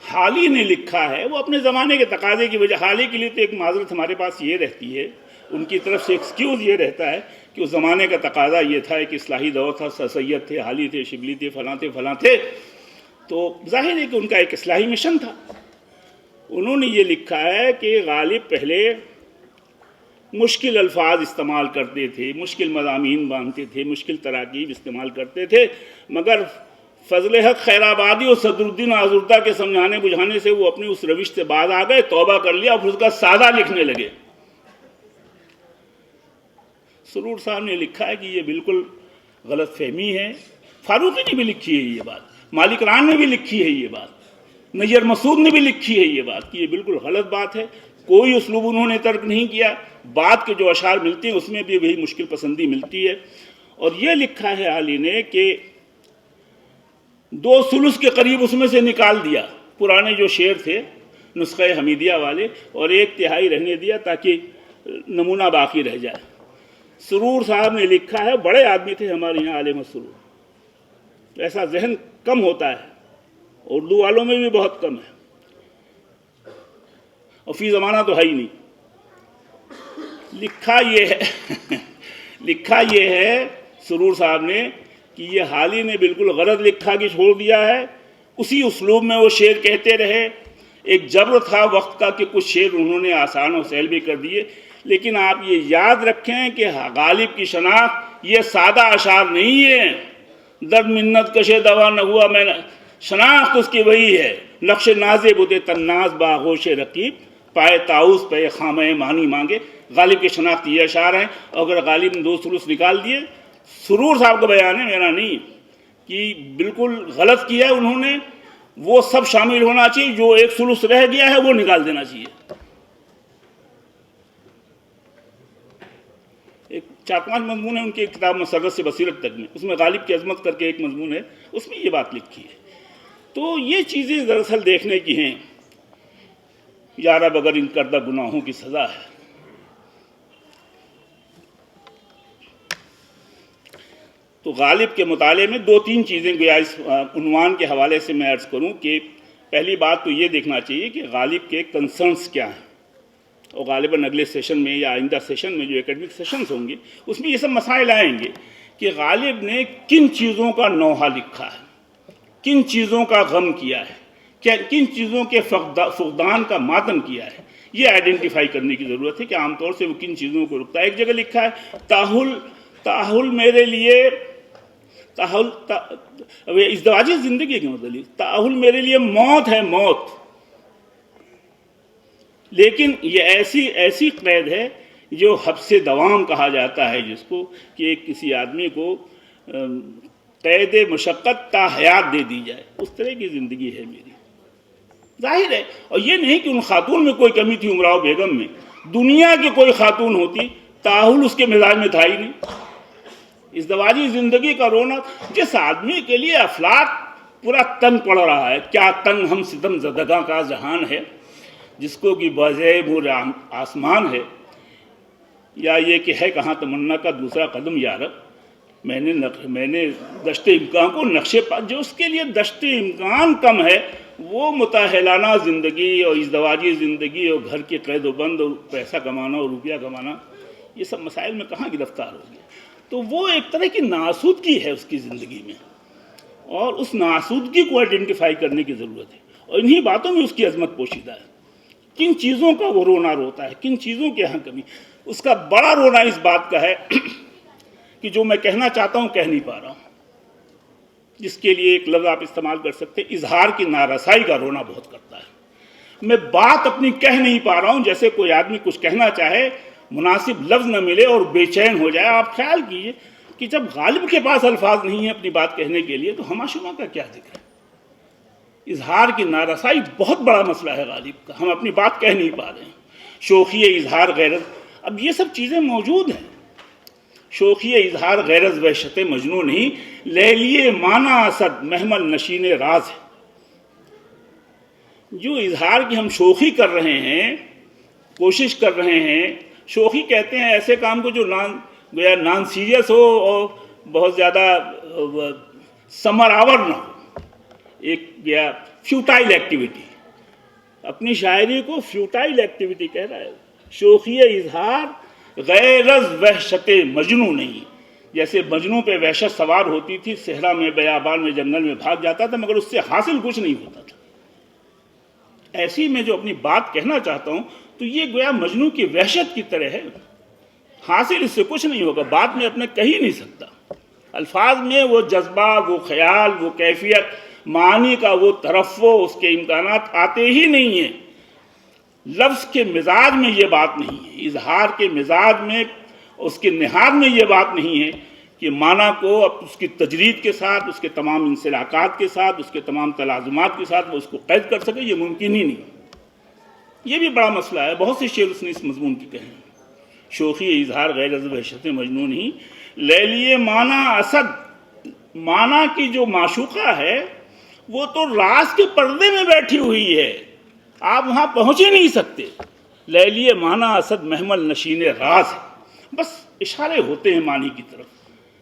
حالی نے لکھا ہے، وہ اپنے زمانے کے تقاضے کی وجہ، حالی کے لیے تو ایک معذرت ہمارے پاس یہ رہتی ہے، ان کی طرف سے ایکسکیوز یہ رہتا ہے کہ اس زمانے کا تقاضا یہ تھا کہ اصلاحی دور تھا، سید تھے، حالی تھے، شبلی تھے، فلاں تھے، تو ظاہر ہے کہ ان کا ایک اصلاحی مشن تھا۔ انہوں نے یہ لکھا ہے کہ غالب پہلے مشکل الفاظ استعمال کرتے تھے، مشکل مضامین باندھتے تھے، مشکل تراکیب استعمال کرتے تھے، مگر فضل حق خیر آبادی اور صدر الدین آزردہ کے سمجھانے بجھانے سے وہ اپنی اس روش سے باز آ گئے، توبہ کر لیا اور اس کا سادہ لکھنے لگے۔ سرور صاحب نے لکھا ہے کہ یہ بالکل غلط فہمی ہے، فاروقی نے بھی لکھی ہے یہ بات، مالک ران نے بھی لکھی ہے یہ بات، نیر مسعود نے بھی لکھی ہے یہ بات کہ یہ بالکل غلط بات ہے، کوئی اسلوب انہوں نے ترک نہیں کیا، بات کے جو اشعار ملتے ہیں اس میں بھی وہی مشکل پسندی ملتی ہے۔ اور یہ لکھا ہے عالی نے کہ 2/3 کے قریب اس میں سے نکال دیا، پرانے جو شعر تھے نسخہ حمیدیہ والے، اور 1/3 رہنے دیا تاکہ نمونہ باقی رہ جائے۔ سرور صاحب نے لکھا ہے، بڑے آدمی تھے ہمارے یہاں عالم سرور، ایسا ذہن کم ہوتا ہے، اردو والوں میں بھی بہت کم ہے، اور فی زمانہ تو ہے ہی نہیں۔ لکھا یہ ہے سرور صاحب نے کہ یہ حالی نے بالکل غلط لکھا کہ چھوڑ دیا ہے، اسی اسلوب میں وہ شعر کہتے رہے، ایک جبر تھا وقت کا کہ کچھ شعر انہوں نے آسان و سہل بھی کر دیے، لیکن آپ یہ یاد رکھیں کہ غالب کی شناخت یہ سادہ اشعار نہیں ہے، درد منت کشے دوا نہ ہوا میں شناخت اس کی وہی ہے، نقش نازے بوتے تناز باغوش رقیب، پائے تاؤس پہ خامہ مانی مانگے۔ غالب کی شناخت یہ اشعار ہیں، اور اگر غالب نے 2/3 نکال دیے، سرور صاحب کا بیان ہے میرا نہیں، کہ بالکل غلط کیا ہے انہوں نے، وہ سب شامل ہونا چاہیے، جو 1/3 رہ گیا ہے وہ نکال دینا چاہیے۔ ایک 4-5 مضمون ہے ان کی کتاب مسرت سے بصیرت تک میں، اس میں غالب کی عظمت کر کے ایک مضمون ہے، اس میں یہ بات لکھی ہے۔ تو یہ چیزیں دراصل دیکھنے کی ہیں۔ یا رب اگر ان کردہ گناہوں کی سزا ہے۔ تو غالب کے مطالعے میں 2-3 چیزیں گویا اس عنوان کے حوالے سے میں عرض کروں کہ پہلی بات تو یہ دیکھنا چاہیے کہ غالب کے کنسرنس کیا ہیں، اور غالباً اگلے سیشن میں یا آئندہ سیشن میں جو اکیڈمک سیشنز ہوں گے اس میں یہ سب مسائل آئیں گے کہ غالب نے کن چیزوں کا نوحہ لکھا ہے، کن چیزوں کا غم کیا ہے، کن چیزوں کے فقدان کا ماتم کیا ہے، یہ آئیڈینٹیفائی کرنے کی ضرورت ہے کہ عام طور سے وہ کن چیزوں کو رکتا ہے۔ ایک جگہ لکھا ہے تاحل میرے لیے ازدواجی زندگی کے متعلق تاحل میرے لیے موت ہے، موت، لیکن یہ ایسی قید ہے جو حبس دوام کہا جاتا ہے، جس کو کہ کسی آدمی کو قید مشقت تا حیات دے دی جائے، اس طرح کی زندگی ہے میری۔ ظاہر ہے، اور یہ نہیں کہ ان خاتون میں کوئی کمی تھی امراؤ بیگم میں، دنیا کی کوئی خاتون ہوتی تاحل اس کے مزاج میں تھا ہی نہیں۔ ازدواجی زندگی کا رونا، جس آدمی کے لیے افلاک پورا تنگ پڑ رہا ہے، کیا تنگ ہم ستم زدگاں کا جہان ہے، جس کو کہ بازے مور آسمان ہے، یا یہ کہ ہے کہاں تمنا کا دوسرا قدم یارب، میں نے دشت امکان کو نقشے پا، جو اس کے لیے دشت امکان کم ہے وہ متاہلانہ زندگی اور ازدواجی زندگی اور گھر کے قید و بند اور پیسہ کمانا اور روپیہ کمانا، یہ سب مسائل میں کہاں گرفتار ہو گیا۔ تو وہ ایک طرح کی ناسودگی ہے اس کی زندگی میں، اور اس ناسودگی کو آئیڈینٹیفائی کرنے کی ضرورت ہے، اور انہی باتوں میں اس کی عظمت پوشیدہ ہے۔ کن چیزوں کا وہ رونا روتا ہے، کن چیزوں کے یہاں کمی، اس کا بڑا رونا اس بات کا ہے کہ جو میں کہنا چاہتا ہوں کہہ نہیں پا رہا ہوں، جس کے لیے ایک لفظ آپ استعمال کر سکتے ہیں، اظہار کی نارسائی کا رونا بہت کرتا ہے۔ میں بات اپنی کہہ نہیں پا رہا ہوں، جیسے کوئی آدمی کچھ کہنا چاہے، مناسب لفظ نہ ملے اور بے چین ہو جائے۔ آپ خیال کیجئے کہ جب غالب کے پاس الفاظ نہیں ہیں اپنی بات کہنے کے لیے، تو ہمہ شمہ کا کیا ذکر ہے۔ اظہار کی نارسائی بہت بڑا مسئلہ ہے غالب کا، ہم اپنی بات کہہ نہیں پا رہے ہیں۔ شوخی اظہار غیرت، اب یہ سب چیزیں موجود ہیں۔ شوخی اظہار غیرت وحشت مجنوں نہیں، لیلیے مانا اسد محمل نشین راز ہے۔ جو اظہار کی ہم شوخی کر رہے ہیں، کوشش کر رہے ہیں، شوخی کہتے ہیں ایسے کام کو جو نان سیریس ہو اور بہت زیادہ ثمر آور نہ ہو، ایک یا فیوٹائل ایکٹیویٹی، اپنی شاعری کو فیوٹائل ایکٹیویٹی کہہ رہا ہے۔ شوخی اظہار غیرز وحشت مجنوں نہیں، جیسے مجنوں پہ وحشت سوار ہوتی تھی، صحرا میں بیابان میں جنگل میں بھاگ جاتا تھا مگر اس سے حاصل کچھ نہیں ہوتا تھا، ایسی میں جو اپنی بات کہنا چاہتا ہوں تو یہ گویا مجنوں کی وحشت کی طرح ہے، حاصل اس سے کچھ نہیں ہوگا، بات میں اپنے کہہ ہی نہیں سکتا، الفاظ میں وہ جذبہ، وہ خیال، وہ کیفیت، معنی کا وہ ترفع، اس کے امکانات آتے ہی نہیں ہیں۔ لفظ کے مزاج میں یہ بات نہیں ہے، اظہار کے مزاج میں، اس کے نہاد میں یہ بات نہیں ہے کہ معنی کو اس کی تجرید کے ساتھ، اس کے تمام انسلاکات کے ساتھ، اس کے تمام تلازمات کے ساتھ وہ اس کو قید کر سکے، یہ ممکن ہی نہیں۔ یہ بھی بڑا مسئلہ ہے، بہت سے شعر اس نے اس مضمون کی کہے ہیں۔ شوخی اظہار غیر از وحشت مجنون ہی، لیلیے مانا اسد، مانا کی جو معشوقہ ہے وہ تو راز کے پردے میں بیٹھی ہوئی ہے، آپ وہاں پہنچ ہی نہیں سکتے۔ لیلیے مانا اسد محمل نشین راز ہے، بس اشارے ہوتے ہیں معنی کی طرف،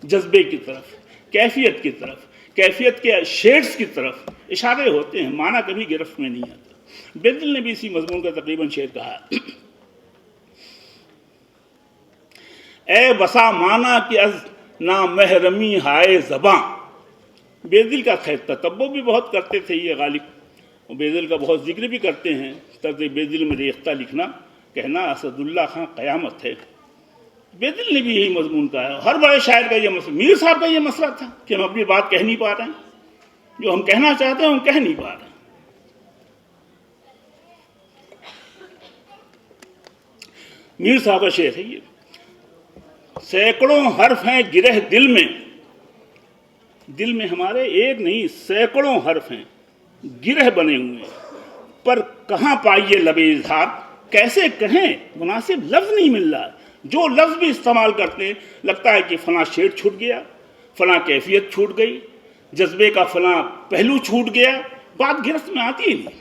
جذبے کی طرف، کیفیت کی طرف، کیفیت کے شیڈز کی طرف اشارے ہوتے ہیں، معنی کبھی گرفت میں نہیں آتا۔ بیدل نے بھی اسی مضمون کا تقریباً شعر کہا، اے بسا معنی کی از نامحرمی ہائے زباں۔ بیدل کا خیر تتبع بھی بہت کرتے تھے یہ غالب، اور بیدل کا بہت ذکر بھی کرتے ہیں، طرز بیدل میں ریختہ لکھنا، کہنا اسد اللہ خان قیامت ہے۔ بیدل نے بھی یہی مضمون کہا ہے، ہر بڑے شاعر کا یہ مسئلہ، میر صاحب کا یہ مسئلہ تھا کہ ہم اپنی بات کہہ نہیں پا رہے ہیں، جو ہم کہنا چاہتے ہیں ہم کہہ نہیں پا رہے ہیں۔ میر صاحب کا شعر ہے یہ، سینکڑوں حرف ہیں گرہ دل میں، دل میں ہمارے ایک نہیں سینکڑوں حرف ہیں، گرہ بنے ہوئے ہیں، پر کہاں پائیے لب اظہار، کیسے کہیں مناسب لفظ نہیں مل رہا، جو لفظ بھی استعمال کرتے ہیں لگتا ہے کہ فلاں شعر چھوٹ گیا، فلاں کیفیت چھوٹ گئی، جذبے کا فلاں پہلو چھوٹ گیا، بات گرفت میں آتی ہی نہیں۔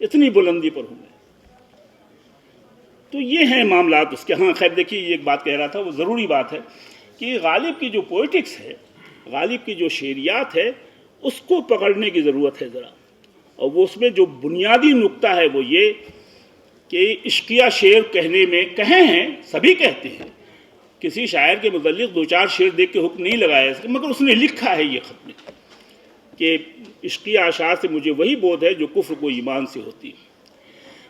اتنی بلندی پر ہوں میں. تو یہ ہیں معاملات اس کے. ہاں خیر دیکھیے یہ ایک بات کہہ رہا تھا وہ ضروری بات ہے کہ غالب کی جو پوئٹکس ہے، غالب کی جو شعریات ہے، اس کو پکڑنے کی ضرورت ہے ذرا. اور وہ اس میں جو بنیادی نقطہ ہے وہ یہ کہ عشقیہ شعر کہنے میں کہے ہیں، سبھی کہتے ہیں، کسی شاعر کے متعلق دو چار شعر دیکھ کے حکم نہیں لگایا، مگر اس نے لکھا ہے یہ خط میں کہ عشقیہ اشعار سے مجھے وہی بودھ ہے جو کفر کو ایمان سے ہوتی ہے.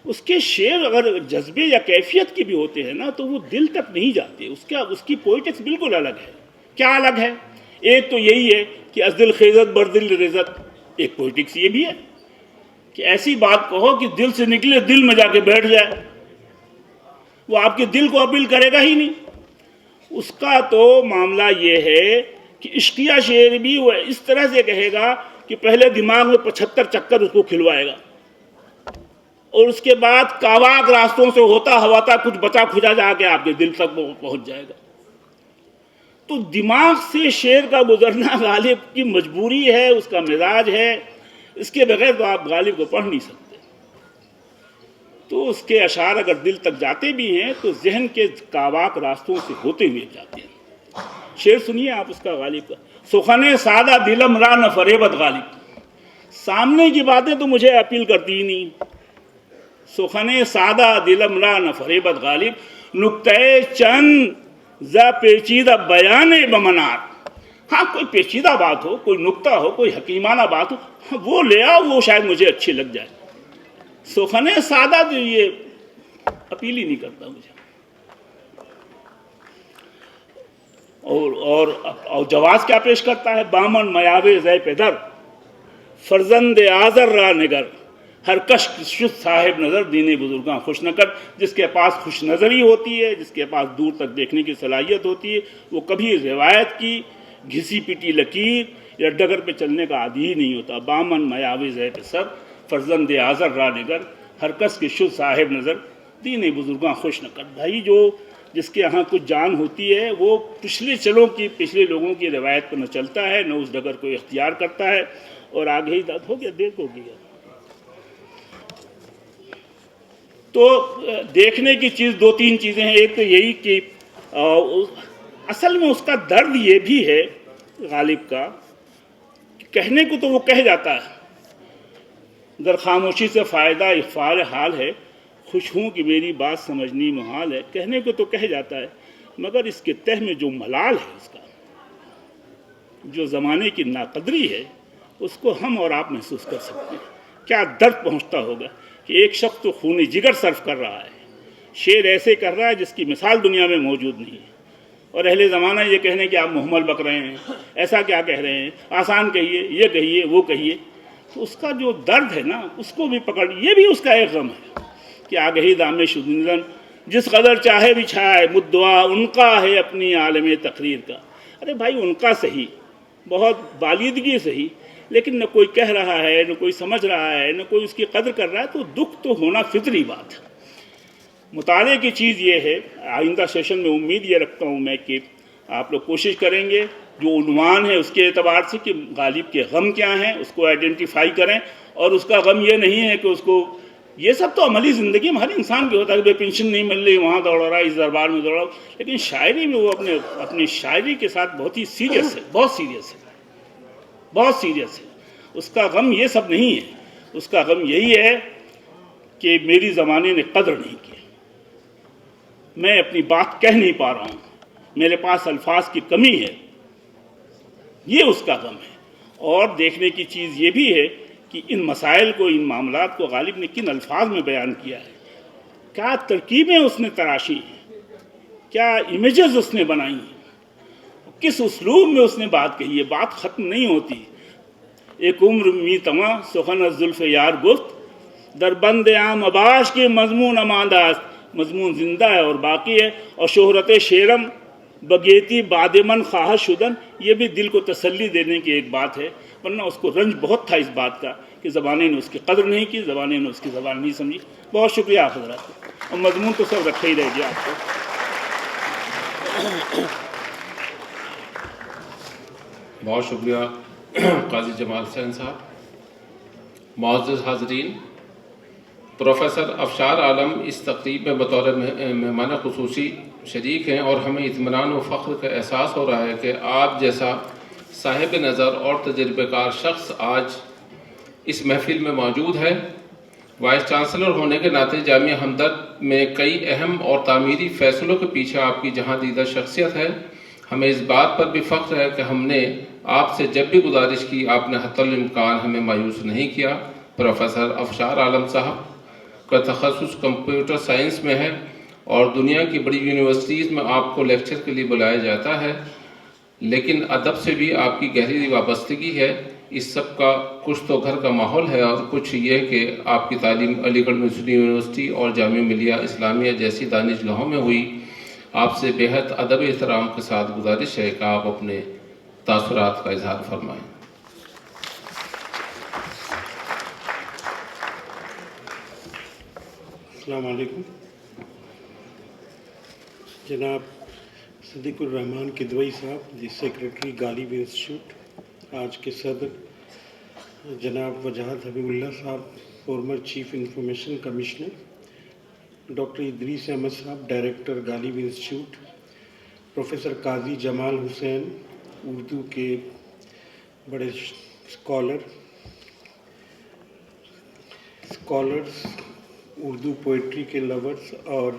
اس کے شعر اگر جذبے یا کیفیت کی بھی ہوتے ہیں نا تو وہ دل تک نہیں جاتے. اس کی پوئٹکس بالکل الگ ہے. کیا الگ ہے؟ ایک تو یہی ہے کہ از دل خیزت بر دل رزت، ایک پوئٹکس یہ بھی ہے کہ ایسی بات کہو کہ دل سے نکلے دل میں جا کے بیٹھ جائے. وہ آپ کے دل کو اپیل کرے گا ہی نہیں. اس کا تو معاملہ یہ ہے کہ عشقیہ شعر بھی وہ اس طرح سے کہے گا کہ پہلے دماغ میں 75 چکر اس کو کھلوائے گا اور اس کے بعد کاواک راستوں سے ہوتا ہواتا کچھ بچا کھجا جا کے آپ کے دل تک پہنچ جائے گا. تو دماغ سے شعر کا گزرنا غالب کی مجبوری ہے، اس کا مزاج ہے. اس کے بغیر تو آپ غالب کو پڑھ نہیں سکتے. تو اس کے اشعار اگر دل تک جاتے بھی ہیں تو ذہن کے کاواک راستوں سے ہوتے ہوئے جاتے ہیں. شعر سنیے آپ اس کا غالب کا. سخن سادہ دلم را نہ فریبت غالب. سامنے کی باتیں تو مجھے اپیل کرتی ہی نہیں. سخن سادہ دلم را نہ فریبت غالب، نکتہ چند ز پیچیدہ بیان بمنار. ہاں کوئی پیچیدہ بات ہو، کوئی نکتہ ہو، کوئی حکیمانہ بات ہو، وہ لے آؤ، وہ شاید مجھے اچھی لگ جائے. سخن سادہ جو یہ اپیل ہی نہیں کرتا مجھے. اور جواز کیا پیش کرتا ہے؟ بامن میاوے زے پدر فرزند آزر را نگر، ہر کش شد صاحب نظر دین بزرگاں خوش نہ کر. جس کے پاس خوش نظری ہوتی ہے، جس کے پاس دور تک دیکھنے کی صلاحیت ہوتی ہے، وہ کبھی روایت کی گھسی پٹی لکیر یا ڈگر پہ چلنے کا عادی ہی نہیں ہوتا. بامن میاوے زے پدر فرزند آزر را نگر، ہر کس کی شد صاحب نظر دین بزرگاں خوش نہ کر. بھائی جو جس کے یہاں کچھ جان ہوتی ہے وہ پچھلے لوگوں کی روایت پر نہ چلتا ہے، نہ اس ڈگر کو اختیار کرتا ہے، اور آگے ہی ہو گیا دیکھ ہو گیا. تو دیکھنے کی چیز دو تین چیزیں ہیں. ایک تو یہی کہ اصل میں اس کا درد یہ بھی ہے غالب کا، کہنے کو تو وہ کہہ جاتا ہے، در خاموشی سے فائدہ اخفال حال ہے، خوش ہوں کہ میری بات سمجھنی محال ہے. کہنے کو تو کہہ جاتا ہے، مگر اس کے تہ میں جو ملال ہے، اس کا جو زمانے کی ناقدری ہے، اس کو ہم اور آپ محسوس کر سکتے ہیں. کیا درد پہنچتا ہوگا کہ ایک شخص تو خون جگر صرف کر رہا ہے، شعر ایسے کر رہا ہے جس کی مثال دنیا میں موجود نہیں ہے، اور اہل زمانہ یہ کہنے کہ آپ محمل بک رہے ہیں، ایسا کیا کہہ رہے ہیں، آسان کہیے، یہ کہیے، وہ کہیے. تو اس کا جو درد ہے نا، اس کو بھی پکڑ، یہ بھی اس کا ایک غم ہے کہ آگہی دام شدندن جس قدر چاہے بچھائے، مدعا ان کا ہے اپنی عالم تقریر کا. ارے بھائی ان کا صحیح، بہت بالیدگی صحیح، لیکن نہ کوئی کہہ رہا ہے، نہ کوئی سمجھ رہا ہے، نہ کوئی اس کی قدر کر رہا ہے. تو دکھ تو ہونا فطری بات ہے. مطالعے کی چیز یہ ہے، آئندہ سیشن میں امید یہ رکھتا ہوں میں کہ آپ لوگ کوشش کریں گے جو عنوان ہے اس کے اعتبار سے کہ غالب کے غم کیا ہیں اس کو آئیڈینٹیفائی کریں. اور اس کا غم یہ نہیں ہے کہ اس کو، یہ سب تو عملی زندگی میں ہر انسان کی ہوتا ہے کہ پینشن نہیں مل رہی، وہاں دوڑ رہا ہے، اس دربار میں دوڑ رہا. لیکن شاعری میں وہ اپنی شاعری کے ساتھ بہت ہی سیریس ہے، بہت سیریس ہے، بہت سیریس ہے. اس کا غم یہ سب نہیں ہے. اس کا غم یہی ہے کہ میری زمانے نے قدر نہیں کی، میں اپنی بات کہہ نہیں پا رہا ہوں، میرے پاس الفاظ کی کمی ہے. یہ اس کا غم ہے. اور دیکھنے کی چیز یہ بھی ہے کہ ان مسائل کو، ان معاملات کو غالب نے کن الفاظ میں بیان کیا ہے، کیا ترکیبیں اس نے تراشی ہیں، کیا امیجز اس نے بنائی ہیں، کس اسلوب میں اس نے بات کہی ہے. بات ختم نہیں ہوتی. ایک عمر می تماں سخن از زلف یار گفت، در بند عام اباش کے مضمون امانداست. مضمون زندہ ہے اور باقی ہے. اور شہرت شیرم بگیتی بادمن خواہش شدن، یہ بھی دل کو تسلی دینے کی ایک بات ہے. ورنہ اس کو رنج بہت تھا اس بات کا کہ زبانے نے اس کی قدر نہیں کی، زبانے نے اس کی زبان نہیں سمجھی. بہت شکریہ آپ حضرات. اور مضمون تو سب رکھے ہی رہ گیا آپ کو. بہت شکریہ قاضی جمال حسین صاحب. معزز حاضرین، پروفیسر افشار عالم اس تقریب میں بطور مہمان خصوصی شریک ہیں، اور ہمیں اطمینان و فخر کا احساس ہو رہا ہے کہ آپ جیسا صاحب نظر اور تجربہ کار شخص آج اس محفل میں موجود ہے۔ وائس چانسلر ہونے کے ناطے جامعہ ہمدرد میں کئی اہم اور تعمیری فیصلوں کے پیچھے آپ کی جہاں دیدہ شخصیت ہے۔ ہمیں اس بات پر بھی فخر ہے کہ ہم نے آپ سے جب بھی گزارش کی آپ نے حتی الامکان ہمیں مایوس نہیں کیا۔ پروفیسر افشار عالم صاحب کا تخصص کمپیوٹر سائنس میں ہے اور دنیا کی بڑی یونیورسٹیز میں آپ کو لیکچر کے لیے بلایا جاتا ہے، لیکن ادب سے بھی آپ کی گہری وابستگی ہے۔ اس سب کا کچھ تو گھر کا ماحول ہے اور کچھ یہ کہ آپ کی تعلیم علی گڑھ مسلم یونیورسٹی اور جامعہ ملیہ اسلامیہ جیسی دانشگاہوں میں ہوئی۔ آپ سے بےحد ادب احترام کے ساتھ گزارش ہے کہ آپ اپنے تاثرات کا اظہار فرمائیں۔ السلام علیکم۔ جناب صدیق الرحمان کدوئی صاحب، دی سیکریٹری غالب انسٹیٹیوٹ، آج کے صدر جناب وجاہت حبیب اللہ صاحب، former chief information commissioner, doctor Idrees Ahmad صاحب، ڈائریکٹر غالب انسٹیٹیوٹ، پروفیسر قاضی جمال حسین، اردو کے بڑے اسکالرز، اردو پوئٹری کے لورز، اور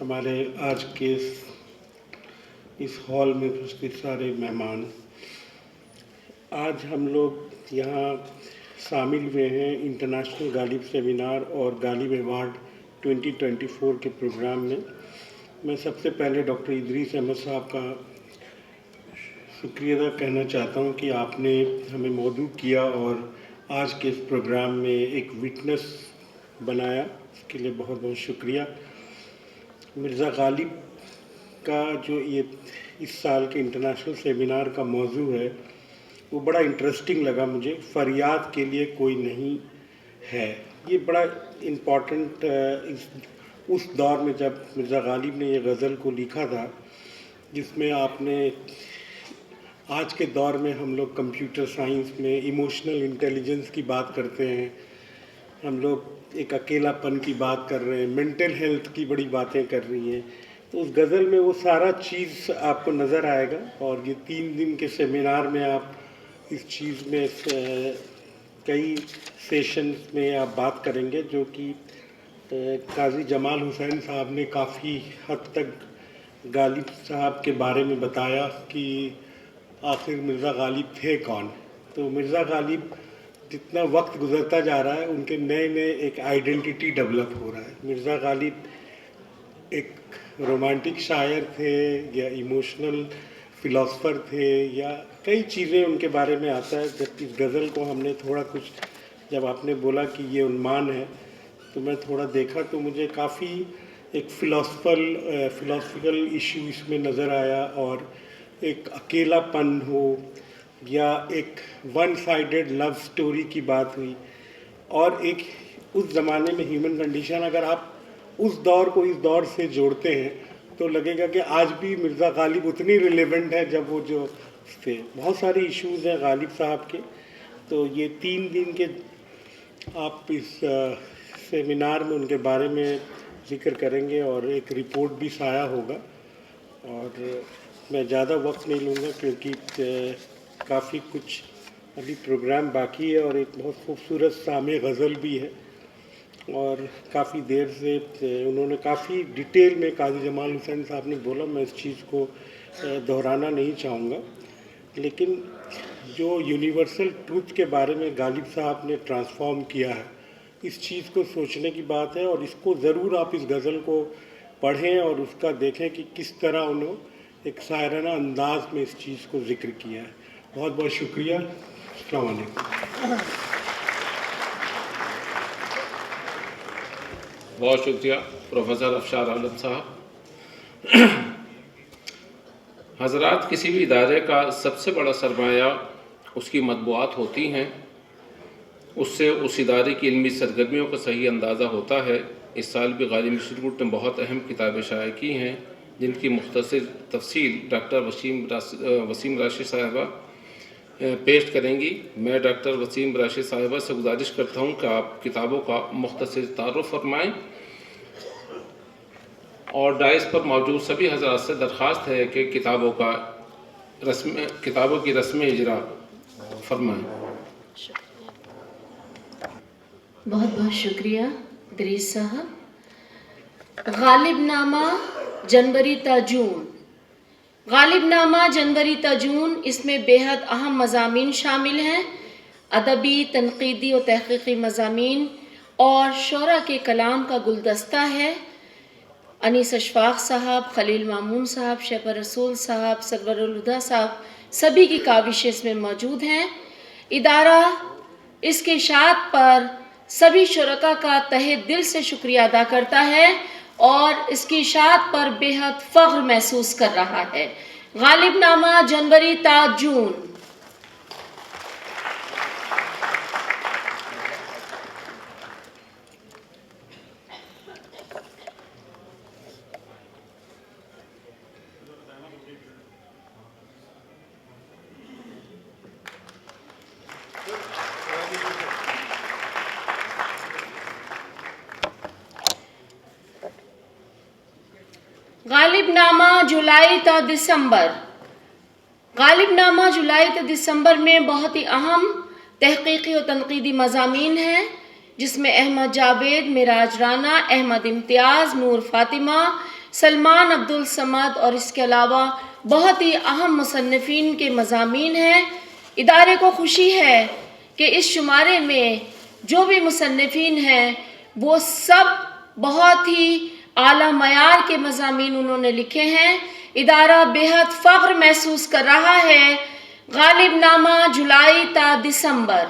ہمارے آج کے اس ہال میں اپستھت سارے مہمان، آج ہم لوگ یہاں شامل ہوئے ہیں انٹرنیشنل غالب سیمینار اور غالب ایوارڈ 2024 کے پروگرام میں۔ میں سب سے پہلے ڈاکٹر ادریس احمد صاحب کا شکریہ ادا کہنا چاہتا ہوں کہ آپ نے ہمیں مدعو کیا اور آج کے اس پروگرام میں ایک وٹنس بنایا، اس کے لیے بہت بہت شکریہ۔ مرزا غالب کا جو یہ اس سال کے انٹرنیشنل سیمینار کا موضوع ہے وہ بڑا انٹرسٹنگ لگا مجھے، فریاد کے لیے کوئی نہیں ہے۔ یہ بڑا امپورٹنٹ اس دور میں جب مرزا غالب نے یہ غزل کو لکھا تھا، جس میں آپ نے آج کے دور میں ہم لوگ کمپیوٹر سائنس میں ایموشنل انٹیلیجنس کی بات کرتے ہیں، ہم لوگ ایک اکیلا پن کی بات کر رہے ہیں، مینٹل ہیلتھ کی بڑی باتیں کر رہی ہیں، تو اس غزل میں وہ سارا چیز آپ کو نظر آئے گا۔ اور یہ 3 دن کے سیمینار میں آپ اس چیز میں کئی سیشنز میں آپ بات کریں گے، جو کہ قاضی جمال حسین صاحب نے کافی حد تک غالب صاحب کے بارے میں بتایا کہ آخر مرزا غالب تھے کون۔ تو مرزا غالب جتنا وقت گزرتا جا رہا ہے ان کے نئے ایک آئیڈینٹی ڈیولپ ہو رہا ہے۔ مرزا غالب ایک رومانٹک شاعر تھے یا ایموشنل فلاسفر تھے، یا کئی چیزیں ان کے بارے میں آتا ہے۔ جب اس غزل کو ہم نے تھوڑا کچھ، جب آپ نے بولا کہ یہ عنوان ہے، تو میں تھوڑا دیکھا تو مجھے کافی ایک فلاسفیکل ایشو اس میں نظر آیا، اور ایک اکیلا پن ہو یا ایک ون سائیڈڈ لو سٹوری کی بات ہوئی، اور ایک اس زمانے میں ہیومن کنڈیشن، اگر آپ اس دور کو اس دور سے جوڑتے ہیں تو لگے گا کہ آج بھی مرزا غالب اتنی ریلیونٹ ہے جب وہ جو تھے۔ بہت سارے ایشوز ہیں غالب صاحب کے، تو یہ 3 دن کے آپ اس سیمینار میں ان کے بارے میں ذکر کریں گے اور ایک رپورٹ بھی شائع ہوگا۔ اور میں زیادہ وقت نہیں لوں گا کیونکہ کافی کچھ ابھی پروگرام باقی ہے، اور ایک بہت خوبصورت سامع غزل بھی ہے، اور کافی دیر سے انہوں نے کافی ڈیٹیل میں قاضی جمال حسین صاحب نے بولا، میں اس چیز کو دہرانا نہیں چاہوں گا، لیکن جو یونیورسل ٹروتھ کے بارے میں غالب صاحب نے ٹرانسفارم کیا ہے، اس چیز کو سوچنے کی بات ہے، اور اس کو ضرور آپ اس غزل کو پڑھیں اور اس کا دیکھیں کہ کس طرح انہوں ایک شاعرانہ انداز میں اس چیز کو ذکر کیا ہے۔ بہت بہت شکریہ۔ السلام علیکم۔ بہت شکریہ پروفیسر افشار عالم صاحب۔ حضرات، کسی بھی ادارے کا سب سے بڑا سرمایہ اس کی مطبوعات ہوتی ہیں، اس سے اس ادارے کی علمی سرگرمیوں کا صحیح اندازہ ہوتا ہے۔ اس سال بھی غالب انسٹیٹیوٹ نے بہت اہم کتابیں شائع کی ہیں، جن کی مختصر تفصیل ڈاکٹر وسیم راشد صاحبہ پیش کریں گی۔ میں ڈاکٹر وسیم راشد صاحبہ سے گزارش کرتا ہوں کہ آپ کتابوں کا مختصر تعارف فرمائیں، اور ڈائس پر موجود سبھی حضرات سے درخواست ہے کہ کتابوں کی رسم اجرا فرمائیں۔ بہت بہت شکریہ ادریس صاحب۔ غالب نامہ جنوری تا جون۔ غالب نامہ جنوری تا جون، اس میں بے حد اہم مضامین شامل ہیں، ادبی، تنقیدی و تحقیقی مضامین اور شعراء کے کلام کا گلدستہ ہے۔ انیس اشفاق صاحب، خلیل مامون صاحب، شیخ رسول صاحب، سرور الہدا صاحب، سبھی کی کاوشیں اس میں موجود ہیں۔ ادارہ اس کے اشاعت پر سبھی شرکاء کا تہہ دل سے شکریہ ادا کرتا ہے اور اس کی اشاعت پر بے حد فخر محسوس کر رہا ہے۔ غالب نامہ جنوری تا جون۔ غالب نامہ جولائی تا دسمبر۔ غالب نامہ جولائی تا دسمبر میں بہت ہی اہم تحقیقی و تنقیدی مضامین ہیں، جس میں احمد جاوید، معراج رانا، احمد امتیاز، نور فاطمہ، سلمان عبدالصمد اور اس کے علاوہ بہت ہی اہم مصنفین کے مضامین ہیں۔ ادارے کو خوشی ہے کہ اس شمارے میں جو بھی مصنفین ہیں وہ سب بہت ہی اعلیٰ معیار کے مضامین انہوں نے لکھے ہیں۔ ادارہ بے حد فخر محسوس کر رہا ہے۔ غالب نامہ جولائی تا دسمبر۔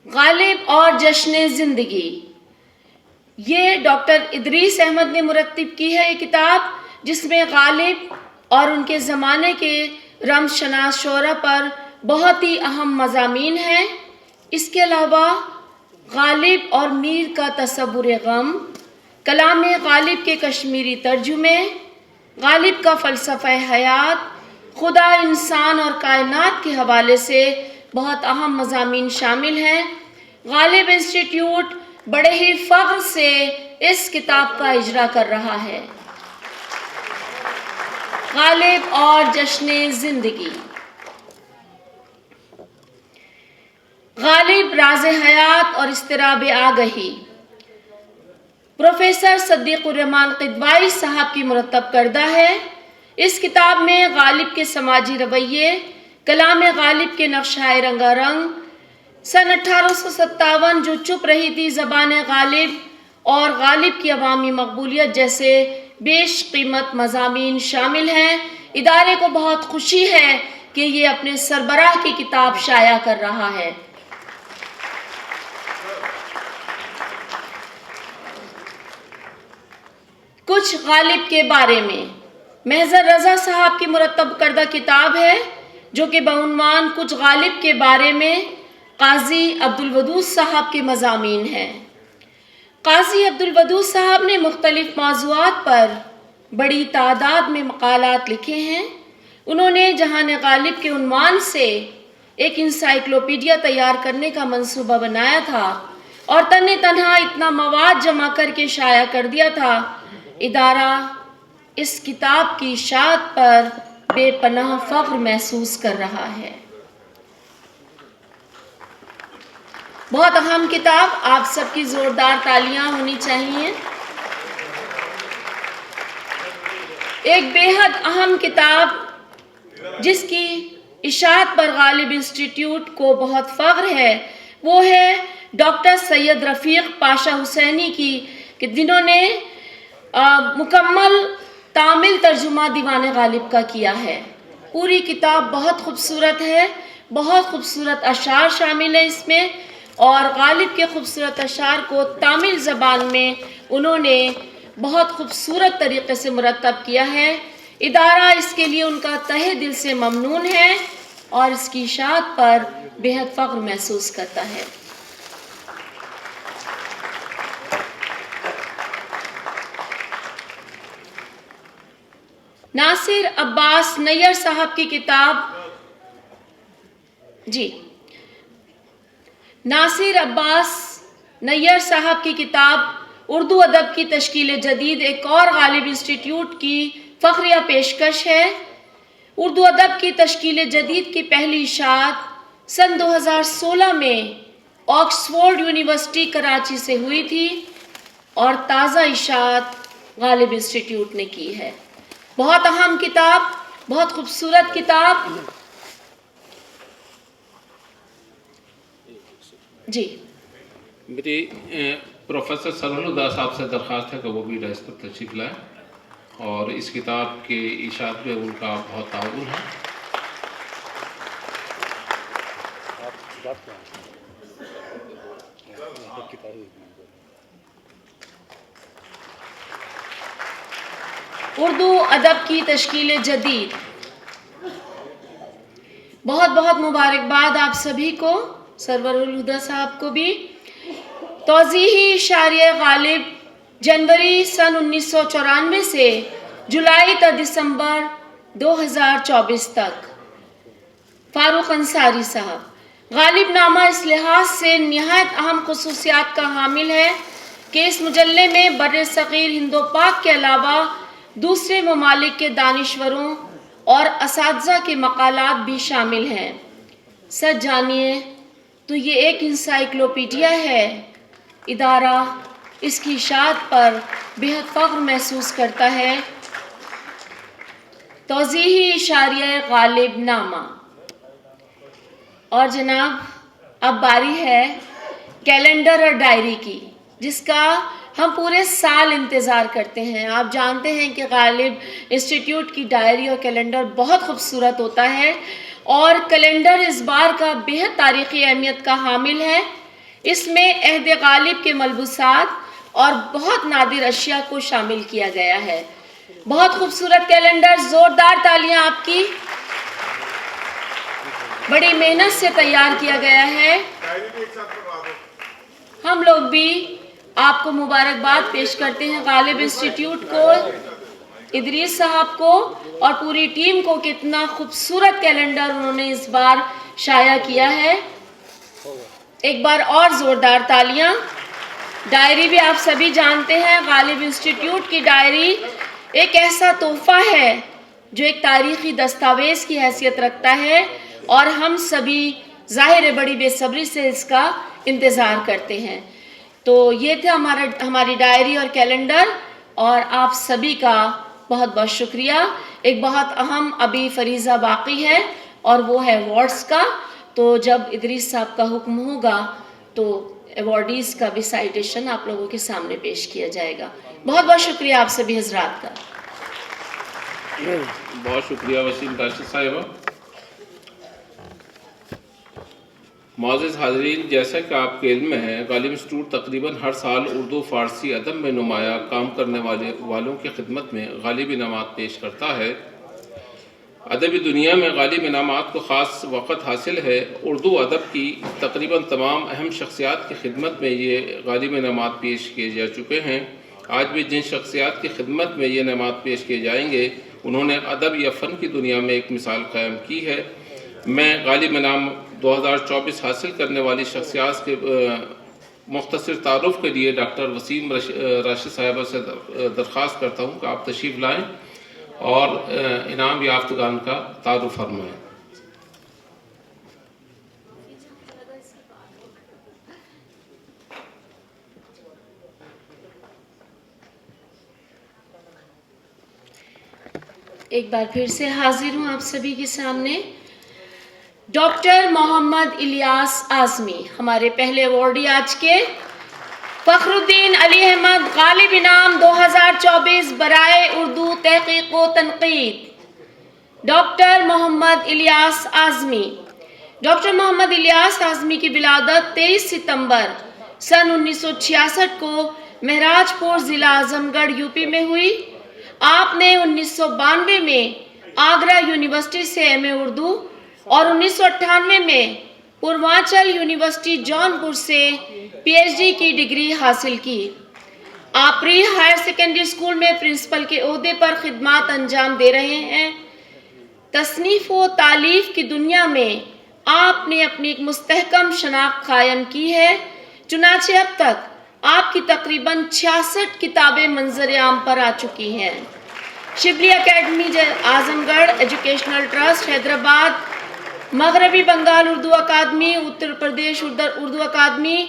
غالب اور جشن زندگی، یہ ڈاکٹر ادریس احمد نے مرتب کی ہے یہ کتاب، جس میں غالب اور ان کے زمانے کے رمز شناس شعراء پر بہت ہی اہم مضامین ہیں۔ اس کے علاوہ غالب اور میر کا تصور غم، کلام غالب کے کشمیری ترجمے، غالب کا فلسفہ حیات، خدا، انسان اور کائنات کے حوالے سے بہت اہم مضامین شامل ہیں۔ غالب انسٹیٹیوٹ بڑے ہی فخر سے اس کتاب کا اجرا کر رہا ہے۔ غالب اور جشن زندگی۔ غالب راز حیات اور اضطراب آگہی، پروفیسر صدیق الرحمن قدوائی صاحب کی مرتب کردہ ہے۔ اس کتاب میں غالب کے سماجی رویے، کلام غالب کے نقشہ رنگا رنگ، سن 1857 جو چپ رہی تھی زبان غالب اور غالب کی عوامی مقبولیت جیسے بیش قیمت مضامین شامل ہیں۔ ادارے کو بہت خوشی ہے کہ یہ اپنے سربراہ کی کتاب شائع کر رہا ہے۔ کچھ غالب کے بارے میں، محضر رضا صاحب کی مرتب کردہ کتاب ہے جو کہ بعنوان کچھ غالب کے بارے میں قاضی عبدالودود صاحب کے مضامین ہیں۔ قاضی عبدالودود صاحب نے مختلف موضوعات پر بڑی تعداد میں مقالات لکھے ہیں۔ انہوں نے جہان غالب کے عنوان سے ایک انسائکلوپیڈیا تیار کرنے کا منصوبہ بنایا تھا اور تنہا اتنا مواد جمع کر کے شائع کر دیا تھا۔ ادارہ اس کتاب کی اشاعت پر بے پناہ فخر محسوس کر رہا ہے۔ بہت اہم کتاب، آپ سب کی زوردار تالیاں ہونی چاہیے۔ ایک بے حد اہم کتاب جس کی اشاعت پر غالب انسٹیٹیوٹ کو بہت فخر ہے، وہ ہے ڈاکٹر سید رفیق پاشا حسینی کی، کہ جنہوں نے مکمل تامل ترجمہ دیوان غالب کا کیا ہے۔ پوری کتاب بہت خوبصورت ہے، بہت خوبصورت اشعار شامل ہیں اس میں، اور غالب کے خوبصورت اشعار کو تامل زبان میں انہوں نے بہت خوبصورت طریقے سے مرتب کیا ہے۔ ادارہ اس کے لیے ان کا تہہ دل سے ممنون ہے اور اس کی اشاعت پر بے حد فخر محسوس کرتا ہے۔ ناصر عباس نیّر صاحب کی کتاب ناصر عباس نیّر صاحب کی کتاب اردو ادب کی تشکیل جدید ایک اور غالب انسٹیٹیوٹ کی فخریہ پیشکش ہے۔ اردو ادب کی تشکیل جدید کی پہلی اشاعت سن 2016 میں آکسفورڈ یونیورسٹی کراچی سے ہوئی تھی اور تازہ اشاعت غالب انسٹیٹیوٹ نے کی ہے۔ بہت اہم کتاب، بہت خوبصورت کتاب۔ میری پروفیسر سرول الدا صاحب سے درخواست ہے کہ وہ بھی ڈائس پر تشریف لائیں اور اس کتاب کے اشاعت میں ان کا بہت تعاون ہے۔ اردو ادب کی تشکیل جدید، بہت بہت مبارکباد آپ سبھی کو، سرور الہدا صاحب کو بھی۔ توضیحی اشاریہ غالب جنوری سن 1994 سے جولائی تا دسمبر 2024 تک۔ فاروق انصاری صاحب۔ غالب نامہ اس لحاظ سے نہایت اہم خصوصیات کا حامل ہے کہ اس مجلے میں بر صغیر ہند و پاک کے علاوہ دوسرے ممالک کے دانشوروں اور اساتذہ کے مقالات بھی شامل ہیں۔ سچ جانیے تو یہ ایک انسائکلوپیڈیا ہے۔ ادارہ اس کی اشاعت پر بہت فخر محسوس کرتا ہے۔ توضیحی اشاریہ غالب نامہ۔ اور جناب اب باری ہے کیلنڈر اور ڈائری کی، جس کا ہم پورے سال انتظار کرتے ہیں۔ آپ جانتے ہیں کہ غالب انسٹیٹیوٹ کی ڈائری اور کیلنڈر بہت خوبصورت ہوتا ہے، اور کیلنڈر اس بار کا بہت تاریخی اہمیت کا حامل ہے۔ اس میں عہد غالب کے ملبوسات اور بہت نادر اشیاء کو شامل کیا گیا ہے۔ بہت خوبصورت کیلنڈر، زوردار تالیاں آپ کی۔ بڑی محنت سے تیار کیا گیا ہے۔ ہم لوگ بھی آپ کو مبارکباد پیش کرتے ہیں، غالب انسٹیٹیوٹ کو، ادریس صاحب کو اور پوری ٹیم کو، کتنا خوبصورت کیلنڈر انہوں نے اس بار شائع کیا ہے۔ ایک بار اور زوردار تالیاں۔ ڈائری بھی آپ سبھی جانتے ہیں، غالب انسٹیٹیوٹ کی ڈائری ایک ایسا تحفہ ہے جو ایک تاریخی دستاویز کی حیثیت رکھتا ہے، اور ہم سبھی ظاہر ہے بڑی بے صبری سے اس کا انتظار کرتے ہیں۔ تو یہ تھا ہماری ڈائری اور کیلنڈر، اور آپ سبھی کا بہت بہت شکریہ۔ ایک بہت اہم ابھی فریضہ باقی ہے اور وہ ہے ایوارڈز کا۔ تو جب ادریس صاحب کا حکم ہوگا تو ایوارڈیز کا بھی سائٹیشن آپ لوگوں کے سامنے پیش کیا جائے گا۔ بہت بہت شکریہ آپ سبھی حضرات کا۔ بہت شکریہ وسیم راشد صاحبہ۔ معزز حاضرین، جیسا کہ آپ کے علم میں ہے، غالب انسٹیٹیوٹ تقریباً ہر سال اردو فارسی ادب میں نمایاں کام کرنے والوں کی خدمت میں غالب انعامات پیش کرتا ہے۔ ادبی دنیا میں غالب انعامات کو خاص وقت حاصل ہے۔ اردو ادب کی تقریباً تمام اہم شخصیات کی خدمت میں یہ غالب انعامات پیش کیے جا چکے ہیں۔ آج بھی جن شخصیات کی خدمت میں یہ انعامات پیش کیے جائیں گے، انہوں نے ادب یا فن کی دنیا میں ایک مثال قائم کی ہے۔ میں غالب انعام 2024 حاصل کرنے والی شخصیات کے مختصر تعارف کے لیے ڈاکٹر وسیم راشد صاحبہ سے درخواست کرتا ہوں کہ آپ تشریف لائیں اور انعام یافتگان کا تعارف فرمائیں۔ ایک بار پھر سے حاضر ہوں آپ سبھی کے سامنے۔ ڈاکٹر محمد الیاس اعظمی، ہمارے پہلے ایوارڈی آج کے۔ فخر الدین علی احمد، غالب انعام 2024 برائے اردو تحقیق و تنقید۔ ڈاکٹر محمد الیاس اعظمی۔ ڈاکٹر محمد الیاس اعظمی کی ولادت 23 ستمبر سن 1966 کو مہراج پور ضلع اعظم گڑھ یوپی میں ہوئی۔ آپ نے 1992 میں آگرہ یونیورسٹی سے ایم اے اردو اور 1998 میں پوروانچل یونیورسٹی جونپور سے پی ایچ ڈی کی ڈگری حاصل کی۔ آپ پری ہائر سیکنڈری اسکول میں پرنسپل کے عہدے پر خدمات انجام دے رہے ہیں۔ تصنیف و تالیف کی دنیا میں آپ نے اپنی ایک مستحکم شناخت قائم کی ہے، چنانچہ اب تک آپ کی تقریباً 66 کتابیں منظر عام پر آ چکی ہیں۔ شبلی اکیڈمی اعظم گڑھ ایجوکیشنل ٹرسٹ حیدرآباد، مغربی بنگال اردو اکادمی، اتر پردیش اردو اکادمی،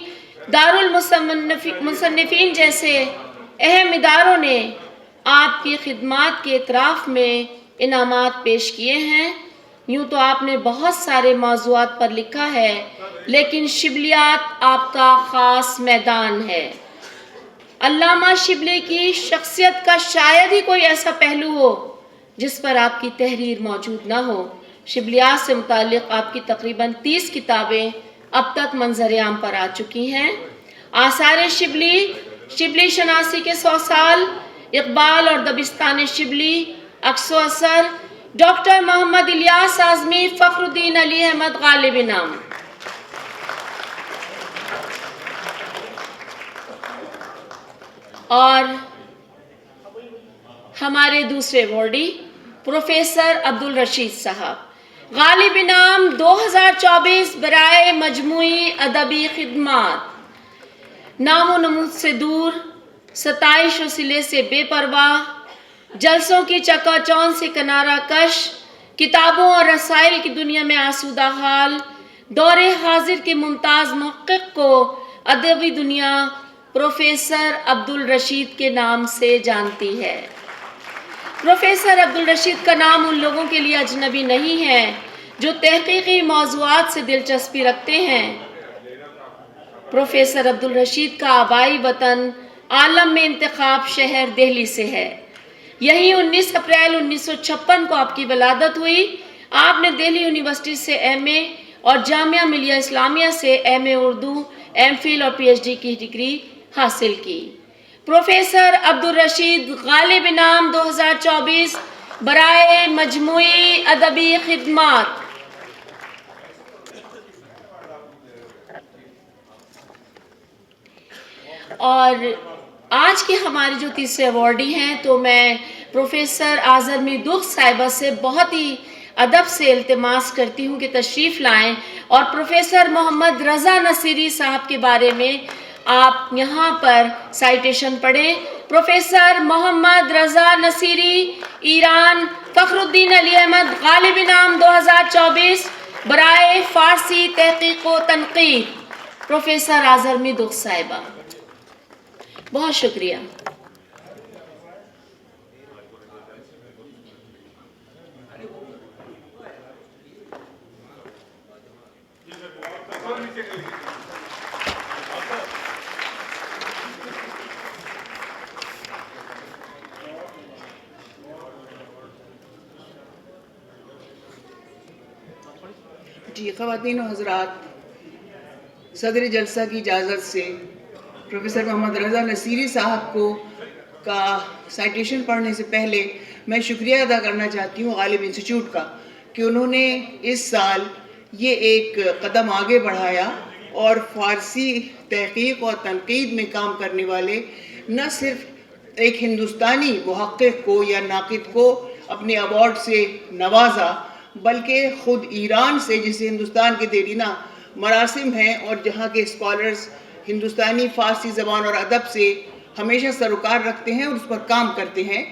دارالمصنفین جیسے اہم اداروں نے آپ کی خدمات کے اعتراف میں انعامات پیش کیے ہیں۔ یوں تو آپ نے بہت سارے موضوعات پر لکھا ہے، لیکن شبلیات آپ کا خاص میدان ہے۔ علامہ شبلی کی شخصیت کا شاید ہی کوئی ایسا پہلو ہو جس پر آپ کی تحریر موجود نہ ہو۔ شبلیات سے متعلق آپ کی تقریباً 30 کتابیں اب تک منظر عام پر آ چکی ہیں۔ آثار شبلی، شبلی شناسی کے 100 سال، اقبال اور دبستان شبلی، عکس و اثر، ڈاکٹر محمد الیاس اعظمی، فخر الدین علی احمد غالب انعام۔ اور ہمارے دوسرے ایوارڈی پروفیسر عبدالرشید صاحب، غالب انعام 2024 برائے مجموعی ادبی خدمات، نام و نمود سے دور، ستائش و صلے سے بے پرواہ، جلسوں کی چکا چوند سے کنارہ کش، کتابوں اور رسائل کی دنیا میں آسودہ حال، دور حاضر کے ممتاز محقق کو ادبی دنیا پروفیسر عبدالرشید کے نام سے جانتی ہے۔ پروفیسر عبدالرشید کا نام ان لوگوں کے لیے اجنبی نہیں ہے جو تحقیقی موضوعات سے دلچسپی رکھتے ہیں۔ پروفیسر عبدالرشید کا آبائی وطن عالم میں انتخاب شہر دہلی سے ہے۔ یہی 19 اپریل 1956 کو آپ کی ولادت ہوئی۔ آپ نے دہلی یونیورسٹی سے ایم اے اور جامعہ ملیہ اسلامیہ سے ایم اے اردو، ایم فل اور پی ایچ ڈی کی ڈگری حاصل کی۔ پروفیسر عبدالرشید غالب انعام 2024 برائے مجموعی ادبی خدمات۔ اور آج کے ہمارے جو تیسرے ایوارڈی ہیں تو میں پروفیسر آزرمی دخ صاحبہ سے بہت ہی ادب سے التماس کرتی ہوں کہ تشریف لائیں اور پروفیسر محمد رضا نصیری صاحب کے بارے میں آپ یہاں پر سائٹیشن پڑھیں۔ پروفیسر محمد رضا نصیری، ایران، فخر الدین علی احمد غالب انعام 2024 برائے فارسی تحقیق و تنقید، پروفیسر آزرمی دخ صاحبہ۔ بہت شکریہ۔ جی خواتین و حضرات، صدر جلسہ کی اجازت سے پروفیسر محمد رضا نصیری صاحب کا سائٹیشن پڑھنے سے پہلے میں شکریہ ادا کرنا چاہتی ہوں غالب انسٹیٹیوٹ کا کہ انہوں نے اس سال یہ ایک قدم آگے بڑھایا اور فارسی تحقیق اور تنقید میں کام کرنے والے نہ صرف ایک ہندوستانی محقق کو یا ناقد کو اپنے ایوارڈ سے نوازا، بلکہ خود ایران سے، جسے ہندوستان کے دیرینہ مراسم ہیں اور جہاں کے اسکالرز ہندوستانی فارسی زبان اور ادب سے ہمیشہ سروکار رکھتے ہیں اور اس پر کام کرتے ہیں،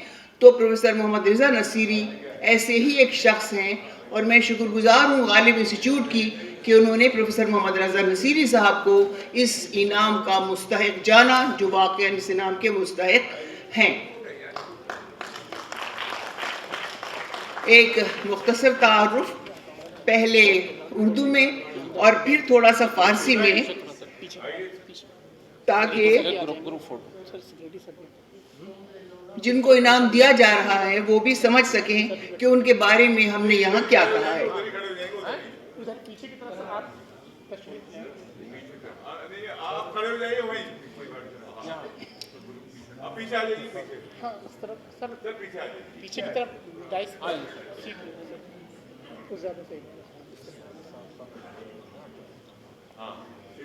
تو پروفیسر محمد رضا نصیری ایسے ہی ایک شخص ہیں۔ اور میں شکر گزار ہوں غالب انسٹیٹیوٹ کی کہ انہوں نے پروفیسر محمد رضا نصیری صاحب کو اس انعام کا مستحق جانا، جو واقعاً اس انعام کے مستحق ہیں۔ ایک مختصر تعارف پہلے اردو میں اور پھر تھوڑا سا فارسی میں، تاکہ جن کو انعام دیا جا رہا ہے وہ بھی سمجھ سکیں کہ ان کے بارے میں ہم نے یہاں کیا کہا ہے۔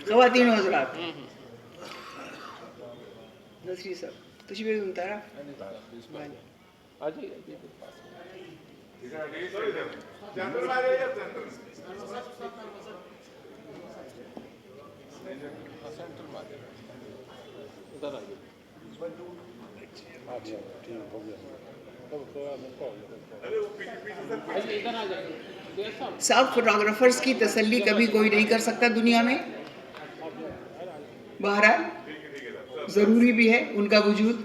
خواتین و حضرات، نصری صاحب تشریف اتارا. صاحب فوٹوگرافرز کی تسلی کبھی کوئی نہیں کر سکتا دنیا میں، بہرحال ضروری بھی ہے ان کا وجود.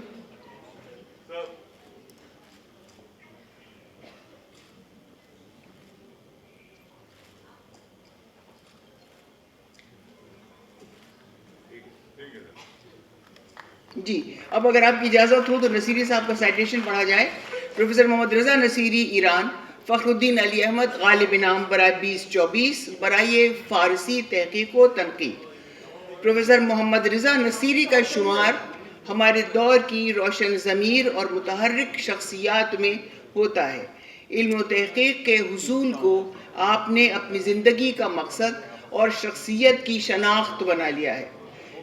جی اب اگر آپ کی اجازت ہو تو نصیری صاحب کا سائٹیشن پڑھا جائے. پروفیسر محمد رضا نصیری ایران، فخر الدین علی احمد غالب انعام برائے 2024 برائے فارسی تحقیق و تنقید. پروفیسر محمد رضا نصیری کا شمار ہمارے دور کی روشن ضمیر اور متحرک شخصیات میں ہوتا ہے. علم و تحقیق کے حصول کو آپ نے اپنی زندگی کا مقصد اور شخصیت کی شناخت بنا لیا ہے.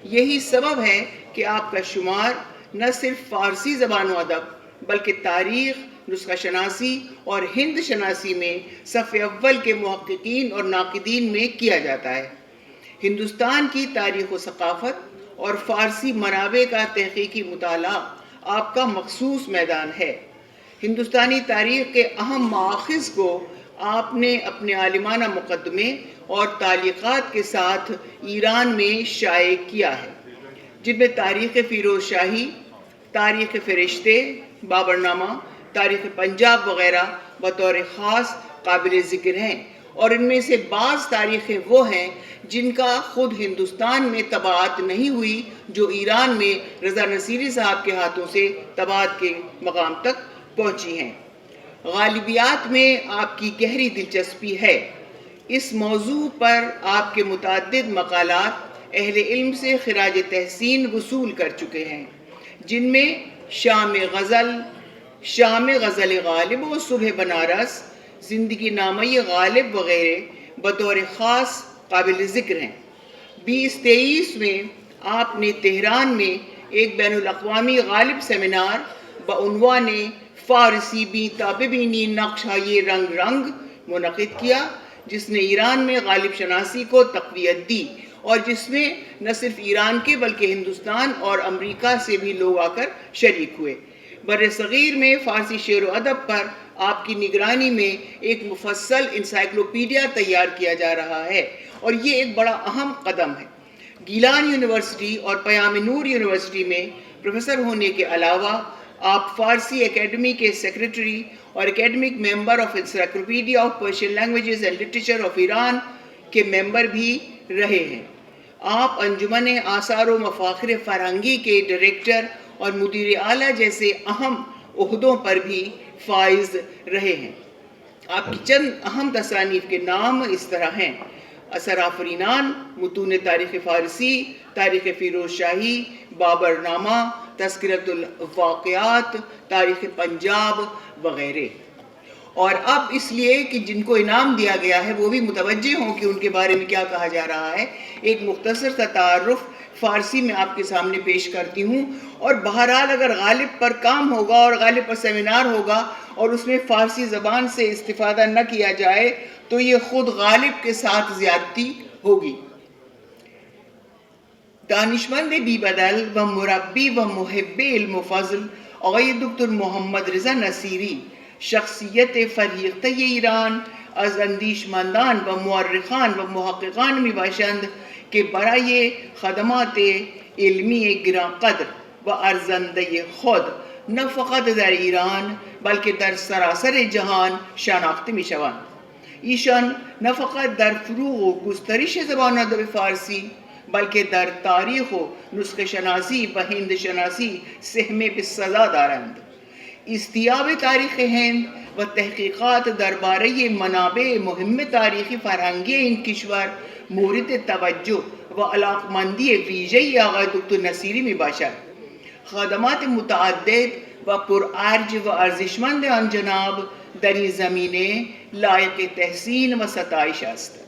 یہی سبب ہے کہ آپ کا شمار نہ صرف فارسی زبان و ادب بلکہ تاریخ، نسخہ شناسی اور ہند شناسی میں صف اول کے محققین اور ناقدین میں کیا جاتا ہے. ہندوستان کی تاریخ و ثقافت اور فارسی منابع کا تحقیقی مطالعہ آپ کا مخصوص میدان ہے. ہندوستانی تاریخ کے اہم مآخذ کو آپ نے اپنے عالمانہ مقدمے اور تعلیقات کے ساتھ ایران میں شائع کیا ہے، جن میں تاریخ فیروز شاہی، تاریخ فرشتے، بابر نامہ، تاریخ پنجاب وغیرہ بطور خاص قابل ذکر ہیں. اور ان میں سے بعض تاریخیں وہ ہیں جن کا خود ہندوستان میں طباعت نہیں ہوئی، جو ایران میں رضا نصیری صاحب کے ہاتھوں سے طباعت کے مقام تک پہنچی ہیں. غالبیات میں آپ کی گہری دلچسپی ہے. اس موضوع پر آپ کے متعدد مقالات اہل علم سے خراج تحسین وصول کر چکے ہیں، جن میں شام غزل غالب و صبح بنارس، زندگی نامہ غالب وغیرہ بطور خاص قابل ذکر ہیں. 2023 میں آپ نے تہران میں ایک بین الاقوامی غالب سیمینار بعنوان فارسی بیتا ببینی نقش های رنگ رنگ منعقد کیا، جس نے ایران میں غالب شناسی کو تقویت دی اور جس میں نہ صرف ایران کے بلکہ ہندوستان اور امریکہ سے بھی لوگ آ کر شریک ہوئے. بر صغیر میں فارسی شعر و ادب پر آپ کی نگرانی میں ایک مفصل انسائکلوپیڈیا تیار کیا جا رہا ہے اور یہ ایک بڑا اہم قدم ہے. گیلان یونیورسٹی اور پیام نور یونیورسٹی میں پروفیسر ہونے کے علاوہ آپ فارسی اکیڈمی کے سیکریٹری اور academic member of encyclopedia of Persian languages and literature of Iran کے ممبر بھی رہے ہیں. آپ انجمن آثار و مفاخر فرہنگی کے ڈائریکٹر اور مدیر اعلیٰ جیسے اہم عہدوں پر بھی فائز رہے ہیں. آپ کی چند اہم تصانیف کے نام اس طرح ہیں: اثر آفرینان، متون تاریخ فارسی، تاریخ فیروز شاہی، بابر نامہ، تذکرۃ الواقعات، تاریخ پنجاب وغیرہ. اور اب اس لیے کہ جن کو انعام دیا گیا ہے وہ بھی متوجہ ہوں کہ ان کے بارے میں کیا کہا جا رہا ہے، ایک مختصر سا تعارف فارسی میں آپ کے سامنے پیش کرتی ہوں. اور بہرحال اگر غالب پر کام ہوگا اور غالب پر سیمینار ہوگا اور اس میں فارسی زبان سے استفادہ نہ کیا جائے تو یہ خود غالب کے ساتھ زیادتی ہوگی. دانشمند بی بدل و مربی و محب علم و فضل آقای دکتر محمد رضا نصیری شخصیت فرهیخته ایران از اندیشمندان و مورخان و محققان می باشند که برای خدمات علمی گرانقدر و ارزنده خود نه فقط در ایران بلکه در سراسر جهان شناخته می شوند. ایشان نه فقط در فروغ و گسترش زبان ادب فارسی بلکه در تاریخ و نسخه شناسی و هند شناسی سهم بسزا دارند. استیاب تاریخ هند و تحقیقات درباره منابع مهم تاریخی فرهنگی این کشور مورد توجه و علاقمندی ویژه‌ای آقای دکتر نصیری می باشد. خدمات متعدد و پرارج و ارزشمند آن جناب در این زمینه لایق تحسین و ستایش است.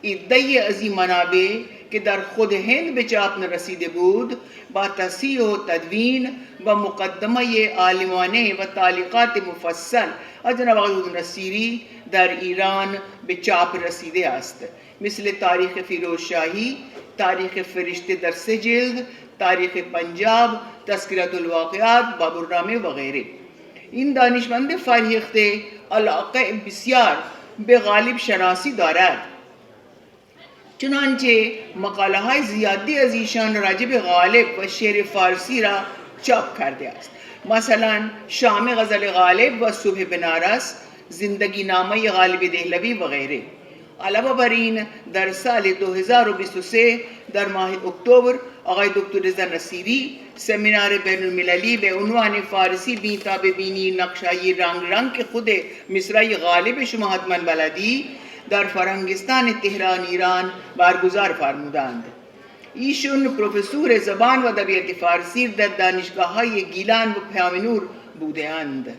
عده از این منابع که در خود هند به چاپ نرسیده بود با تصحیح و تدوین و مقدمه عالمانه و تعلیقات مفصل از جناب آقای نصیری در ایران به چاپ رسیده است، مثل تاریخ فیروز شاهی، تاریخ فرشته در 3 جلد، تاریخ پنجاب، تذکرۃ الواقعات، بابرنامه و غیره. این دانشمند فرهیخته علاقه بسیار به غالب شناسی دارد، چنانچه مقاله های زیادی از ایشان راجع به غالب و شعر فارسی را چاپ کرده است، مثلا شام غزل غالب و صبح بنارس، زندگی نامه غالب دهلوی و غیره. علاوه بر این در سال 2023 در ماه اکتبر آقای دکتر رضا نصیری سمینار بین المللی به عنوان فارسی بین تا ببینی نقشه‌ای رنگ رنگ که خود مصرع غالب شما حتما بلدی در فرنگستان تهران ایران برگزار فرمودند. ایشون پروفسور زبان و ادبیات فارسی در دانشگاه‌های گیلان و پیامنور بوده‌اند.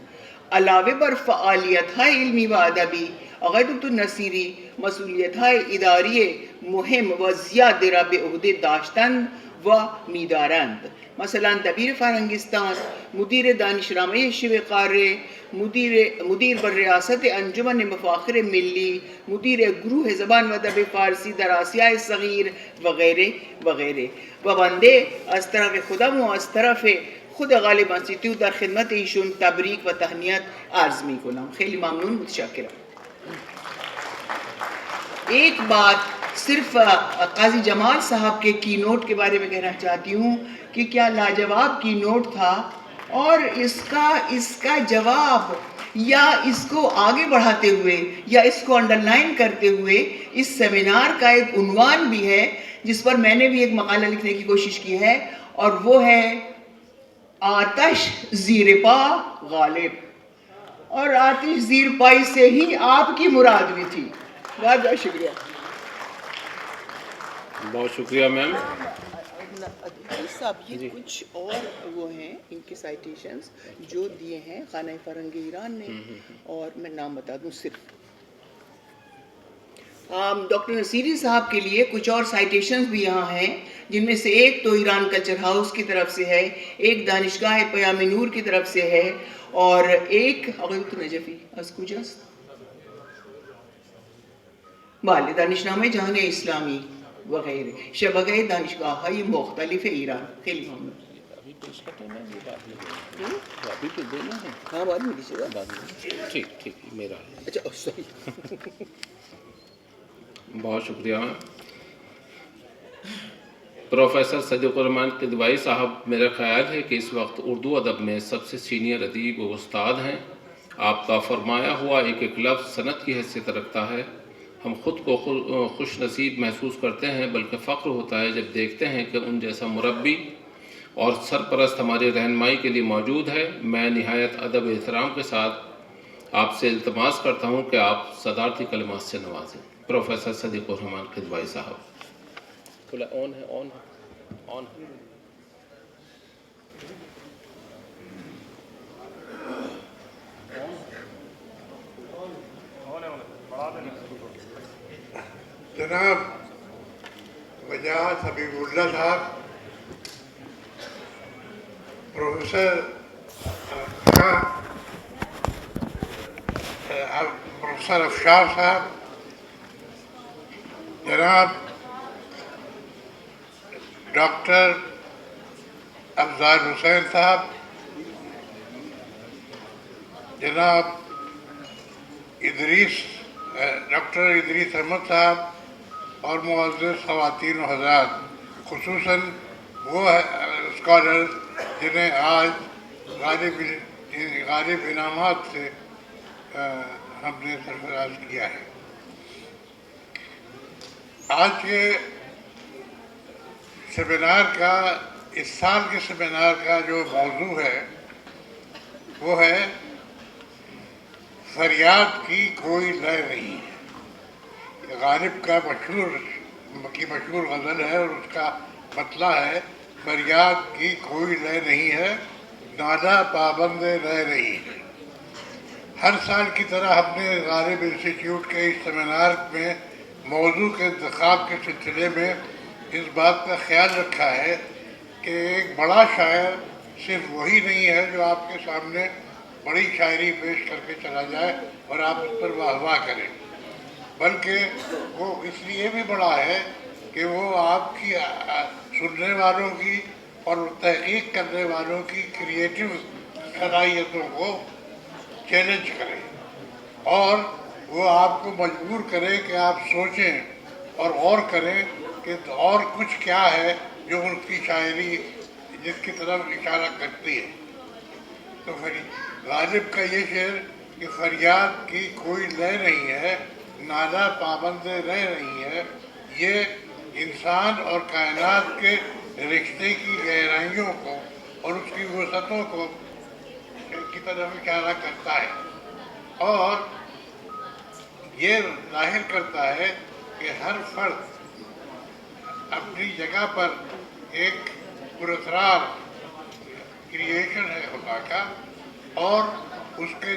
علاوه بر فعالیت‌های علمی و ادبی، آقای دکتر نصیری مسئولیت‌های اداری مهم و زیاد را به عهده داشتند و می‌دارند، مثلا دبیر فرنگستان، مدیر دانشنامه شبه قاره، مدیر بر ریاست انجمن مفاخر ملی، مدیر گروه زبان و ادب فارسی در آسیای صغیر و غیره و غیره. و بنده از طرف خودم و از طرف خود غالب انستیتیوت در خدمت ایشون تبریک و تهنیت عرض می کنم. خیلی ممنون، متشکرم. ایک بات صرف قاضی جمال صاحب کے کی نوٹ کے بارے میں کہنا چاہتی ہوں کہ کیا لاجواب کی نوٹ تھا، اور اس کا جواب یا اس کو آگے بڑھاتے ہوئے یا اس کو انڈرلائن کرتے ہوئے اس سیمینار کا ایک عنوان بھی ہے جس پر میں نے بھی ایک مقالہ لکھنے کی کوشش کی ہے، اور وہ ہے آتش زیر پا غالب، اور آتش زیر پائی سے ہی آپ کی مراد بھی تھی. بہت بہت شکریہ. بہت شکریہ میم. صاحب یہ کچھ اور وہ ہیں ان کے سائٹیشنز جو دیے ہیں خانہ فرنگ ایران نے، اور میں نام بتا دوں صرف. ڈاکٹر نصیری صاحب کے لیے کچھ اور سائٹیشنز بھی یہاں ہیں، جن میں سے ایک تو ایران کلچر ہاؤس کی طرف سے ہے، ایک دانشگاہ پیام نور کی طرف سے ہے، اور ایک اغیط نجفی از کجاست؟ بله دانشنامه جهان اسلامی و غیره، شبکه دانشگاه‌های مختلف ایران. خیلی ممنون. ابھی تو دینا ہے. ہاں بعد میں دیجیے گا. ٹھیک میرا ہے. اچھا سوری. بہت شکریہ. پروفیسر صدیق الرحمان قدوائی صاحب، میرا خیال ہے کہ اس وقت اردو ادب میں سب سے سینئر ادیب و استاد ہیں. آپ کا فرمایا ہوا ایک ایک لفظ صنعت کی حیثیت رکھتا ہے. ہم خود کو خوش نصیب محسوس کرتے ہیں، بلکہ فخر ہوتا ہے جب دیکھتے ہیں کہ ان جیسا مربی اور سرپرست ہماری رہنمائی کے لیے موجود ہے. میں نہایت ادب و احترام کے ساتھ آپ سے التماس کرتا ہوں کہ آپ صدارتی کلمات سے نوازیں. پروفیسر صدیق الرحمان قدوائی صاحب. کھلا آن ہے. جناب وجاہت حبیب اللہ صاحب، پروفیسر افشار صاحب، جناب ڈاکٹر افضال حسین صاحب، جناب ڈاکٹر ادریس احمد صاحب، اور معزز خواتین و حضرات، خصوصاً وہ اسکالر جنہیں آج غالب انعامات سے ہم نے سرفراز کیا ہے. آج کے سیمینار کا، اس سال کے سیمینار کا جو موضوع ہے وہ ہے فریاد کی کوئی لے نہیں ہے. غالب کا مشہور غزل ہے، اور اس کا مطلع ہے فریاد کی کوئی لے نہیں ہے، نالا پابند لے نہیں ہے. ہر سال کی طرح ہم نے غالب انسٹیٹیوٹ کے اس سیمینار میں موضوع کے انتخاب کے سلسلے میں اس بات کا خیال رکھا ہے کہ ایک بڑا شاعر صرف وہی نہیں ہے جو آپ کے سامنے بڑی شاعری پیش کر کے چلا جائے اور آپ اس پر واہ واہ کریں، بلکہ وہ اس لیے بھی بڑا ہے کہ وہ آپ کی سننے والوں کی اور تحقیق کرنے والوں کی کریٹیو صلاحیتوں کو چیلنج کرے، اور وہ آپ کو مجبور کرے کہ آپ سوچیں اور کریں کہ اور کچھ کیا ہے جو ان کی شاعری جس کی طرف اشارہ کرتی ہے۔ تو غالب کا یہ شعر کہ فریاد کی کوئی لے نہیں ہے، نالا پابند رہ نہیں ہے، یہ انسان اور کائنات کے رشتے کی گہرائیوں کو اور اس کی وسعتوں کو کی طرف اشارہ کرتا ہے، اور یہ ظاہر کرتا ہے کہ ہر فرد اپنی جگہ پر ایک پراسرار کریشن ہے خدا کا، اور اس کے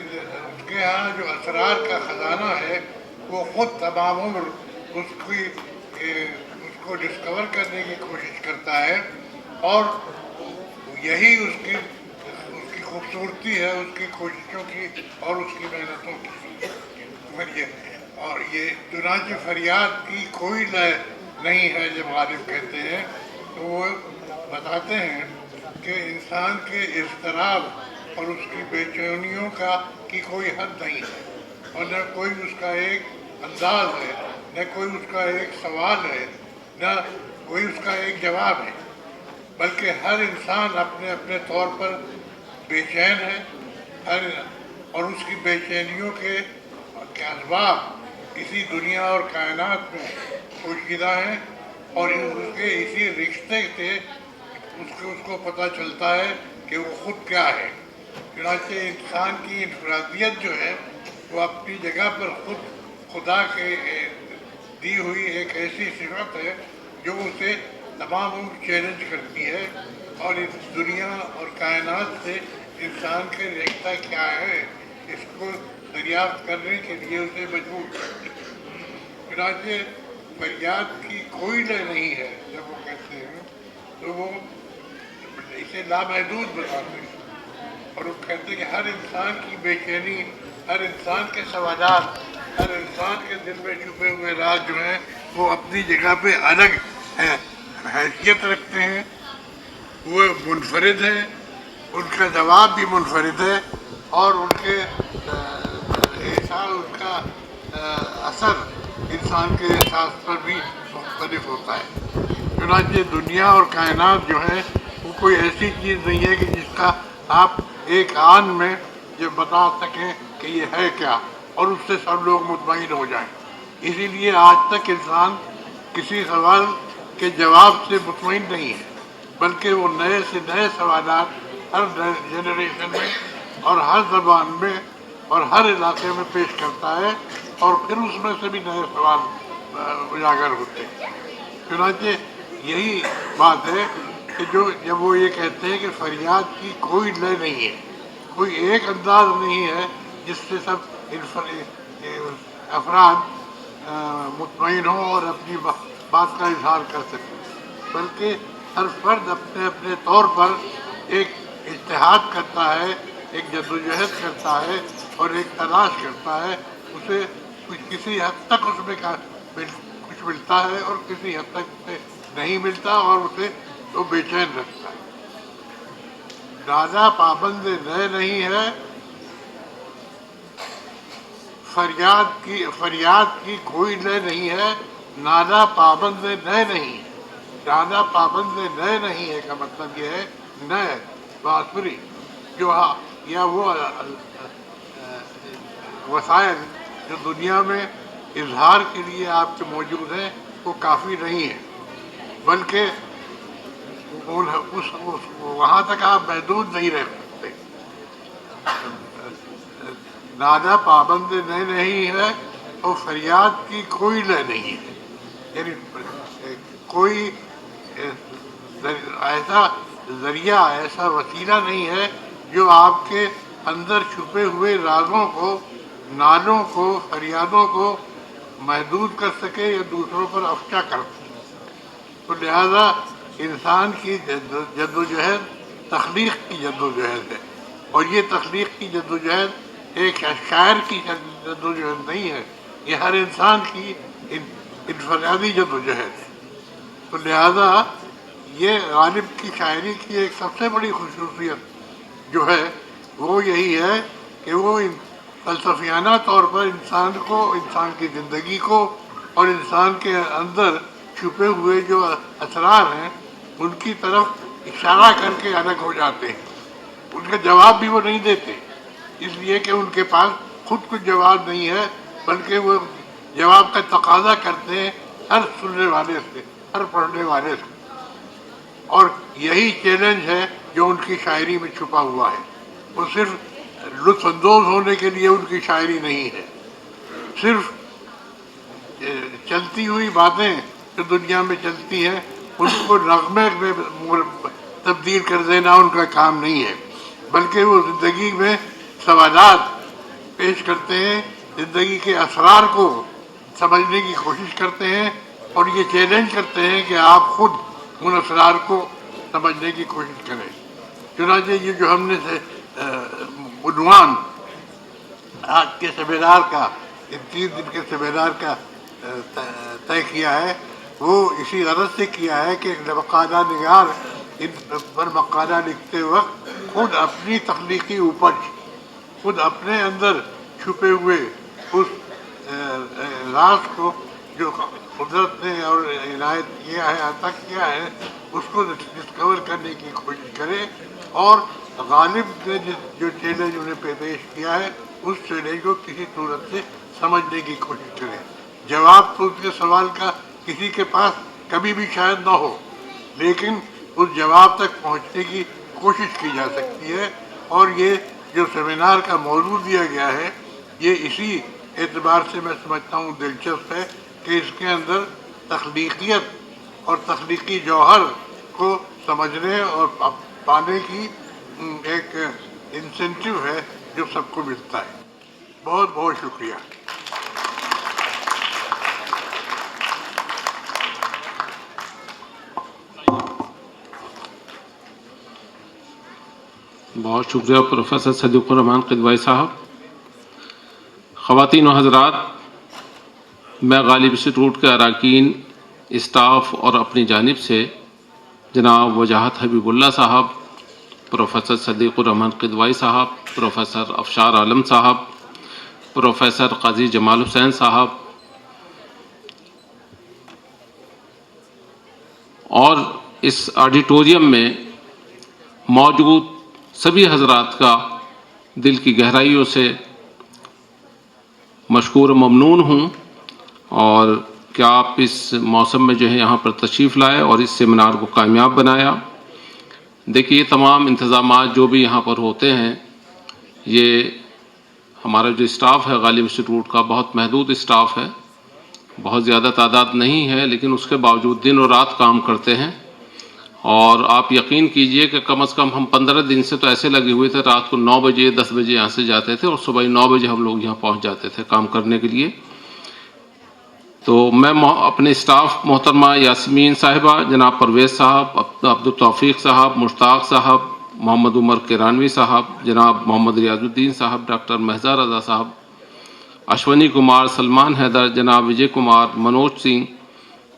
ہاں جو اسرار کا خزانہ ہے وہ خود تمام عمر اس کو ڈسکور کرنے کی کوشش کرتا ہے، اور یہی اس کی خوبصورتی ہے، اس کی کوششوں کی اور اس کی محنتوں کی۔ اور یہ چنانچہ فریاد کی کوئی لے نہیں ہے جب غالب کہتے ہیں تو وہ بتاتے ہیں کہ انسان کے اضطراب اور اس کی بے چینیوں کی کوئی حد نہیں ہے، اور نہ کوئی اس کا ایک انداز ہے، نہ کوئی اس کا ایک سوال ہے، نہ کوئی اس کا ایک جواب ہے، بلکہ ہر انسان اپنے اپنے طور پر بے چین ہے، اور اس کی بے چینیوں کے اسباب اسی دنیا اور کائنات میں پوشیدہ ہیں، اور اس کے اسی رشتے سے اس کو پتہ چلتا ہے کہ وہ خود کیا ہے۔ چنانچہ انسان کی انفرادیت جو ہے وہ اپنی جگہ پر خود خدا کے دی ہوئی ایک ایسی صفت ہے جو اسے تمام عمر چیلنج کرتی ہے، اور اس دنیا اور کائنات سے انسان کے رشتہ کیا ہے اس کو دریافت کرنے کے لیے اسے مجبور کرتی ہے۔ چنانچہ فریاد کی کوئی لے نہیں ہے جب وہ کہتے ہیں تو وہ اسے لامحدود بتاتے ہیں، اور وہ کہتے ہیں کہ ہر انسان کی بے چینی، ہر انسان کے سوالات، ہر انسان کے دل میں چھپے ہوئے راز جو ہیں وہ اپنی جگہ پہ الگ حیثیت رکھتے ہیں، وہ منفرد ہیں، ان کا جواب بھی منفرد ہے، اور ان کے احساس، ان کا اثر انسان کے احساس پر بھی مختلف ہوتا ہے۔ چنانچہ دنیا اور کائنات جو ہے وہ کوئی ایسی چیز نہیں ہے کہ جس کا آپ ایک آن میں یہ بتا سکیں کہ یہ ہے کیا، اور اس سے سب لوگ مطمئن ہو جائیں۔ اسی لیے آج تک انسان کسی سوال کے جواب سے مطمئن نہیں ہے، بلکہ وہ نئے سے نئے سوالات ہر جنریشن میں اور ہر زبان میں اور ہر علاقے میں پیش کرتا ہے، اور پھر اس میں سے بھی نئے سوال اجاگر ہوتے ہیں۔ چنانچہ یہی بات ہے کہ جب وہ یہ کہتے ہیں کہ فریاد کی کوئی لے نہیں ہے، کوئی ایک انداز نہیں ہے جس سے سب افراد مطمئن ہوں اور اپنی بات کا اظہار کر سکیں، بلکہ ہر فرد اپنے اپنے طور پر ایک اجتہاد کرتا ہے، ایک جدوجہد کرتا ہے اور ایک تلاش کرتا ہے، اسے کسی حد تک اس میں کچھ ملتا ہے اور کسی حد تک اسے نہیں ملتا، اور اسے وہ بے چین رکھتا ہے۔ راجا پابند نئے نہیں ہے، فریاد کی کوئی لے نہیں ہے، نالا پابند نئے نہیں ہے۔ راجا پابند نئے نہیں ہے کا مطلب یہ ہے نئے بانسری جو یا وہ وسائل جو دنیا میں اظہار کے لیے آپ کے موجود ہیں وہ کافی نہیں ہیں، بلکہ وہاں تک آپ محدود نہیں رہ سکتے۔ نادا پابند نئے نہیں ہے اور فریاد کی کوئی لے نہیں ہے، یعنی کوئی ایسا ذریعہ، ایسا وسیلہ نہیں ہے جو آپ کے اندر چھپے ہوئے رازوں کو، نالوں کو، فریادوں کو محدود کر سکے یا دوسروں پر افشا کر سکے۔ تو لہذا انسان کی جدوجہد تخلیق کی جدوجہد ہے، اور یہ تخلیق کی جدوجہد ایک شاعر کی جدوجہد نہیں ہے، یہ ہر انسان کی انفرادی جدوجہد ہے۔ تو لہذا یہ غالب کی شاعری کی ایک سب سے بڑی خصوصیت جو ہے وہ یہی ہے کہ وہ فلسفیانہ طور پر انسان کو، انسان کی زندگی کو اور انسان کے اندر چھپے ہوئے جو اسرار ہیں ان کی طرف اشارہ کر کے الگ ہو جاتے ہیں۔ ان کا جواب بھی وہ نہیں دیتے، اس لیے کہ ان کے پاس خود کچھ جواب نہیں ہے، بلکہ وہ جواب کا تقاضا کرتے ہیں ہر سننے والے سے، ہر پڑھنے والے سے، اور یہی چیلنج ہے جو ان کی شاعری میں چھپا ہوا ہے۔ وہ صرف لطف اندوز ہونے کے لیے ان کی شاعری نہیں ہے، صرف چلتی ہوئی باتیں جو دنیا میں چلتی ہیں ان کو نغمے میں تبدیل کر دینا ان کا کام نہیں ہے، بلکہ وہ زندگی میں سوالات پیش کرتے ہیں، زندگی کے اسرار کو سمجھنے کی کوشش کرتے ہیں، اور یہ چیلنج کرتے ہیں کہ آپ خود ان اسرار کو سمجھنے کی کوشش کریں۔ چنانچہ یہ جو ہم نے عنوان آج کے سیمینار کا، ان 3 دن کے سیمینار کا طے کیا ہے، وہ اسی غرض سے کیا ہے کہ مقالہ نگار ان پر مقالہ لکھتے وقت خود اپنی تخلیقی اپج، خود اپنے اندر چھپے ہوئے اس راز کو جو قدرت نے اور عنایت کیا ہے، عطا کیا ہے، اس کو ڈسکور کرنے کی کوشش کرے، اور غالب نے جو چیلنج انہیں پیش کیا ہے اس چیلنج کو کسی صورت سے سمجھنے کی کوشش کرے۔ جواب تو اس کے سوال کا کسی کے پاس کبھی بھی شاید نہ ہو، لیکن اس جواب تک پہنچنے کی کوشش کی جا سکتی ہے، اور یہ جو سیمینار کا موضوع دیا گیا ہے یہ اسی اعتبار سے میں سمجھتا ہوں دلچسپ ہے کہ اس کے اندر تخلیقیت اور تخلیقی جوہر کو سمجھنے اور پانے کی ایک انسینٹیو ہے جو سب کو ملتا ہے۔ بہت بہت شکریہ۔ بہت شکریہ پروفیسر صدیق الرحمان قدوائی صاحب۔ خواتین و حضرات، میں غالب انسٹیٹیوٹ کے اراکین، اسٹاف اور اپنی جانب سے جناب وجاہت حبیب اللہ صاحب، پروفیسر صدیق الرحمان قدوائی صاحب، پروفیسر افشار عالم صاحب، پروفیسر قاضی جمال حسین صاحب اور اس آڈیٹوریم میں موجود سبھی حضرات کا دل کی گہرائیوں سے مشکور و ممنون ہوں، اور کہ آپ اس موسم میں جو ہے یہاں پر تشریف لائے اور اس سیمینار کو کامیاب بنایا۔ دیکھیے، تمام انتظامات جو بھی یہاں پر ہوتے ہیں، یہ ہمارا جو اسٹاف ہے غالب انسٹیٹیوٹ کا بہت محدود اسٹاف ہے، بہت زیادہ تعداد نہیں ہے، لیکن اس کے باوجود دن اور رات کام کرتے ہیں، اور آپ یقین کیجئے کہ کم از کم ہم 15 دن سے تو ایسے لگے ہوئے تھے، رات کو 9 بجے 10 بجے یہاں سے جاتے تھے اور صبح 9 بجے ہم لوگ یہاں پہنچ جاتے تھے کام کرنے کے لیے۔ تو میں اپنے اسٹاف محترمہ یاسمین صاحبہ، جناب پرویز صاحب، عبدالتوفیق صاحب، مشتاق صاحب، محمد عمر کرانوی صاحب، جناب محمد ریاض الدین صاحب، ڈاکٹر مہزا رضا صاحب، اشونی کمار، سلمان حیدر، جناب وجے کمار، منوج سنگھ،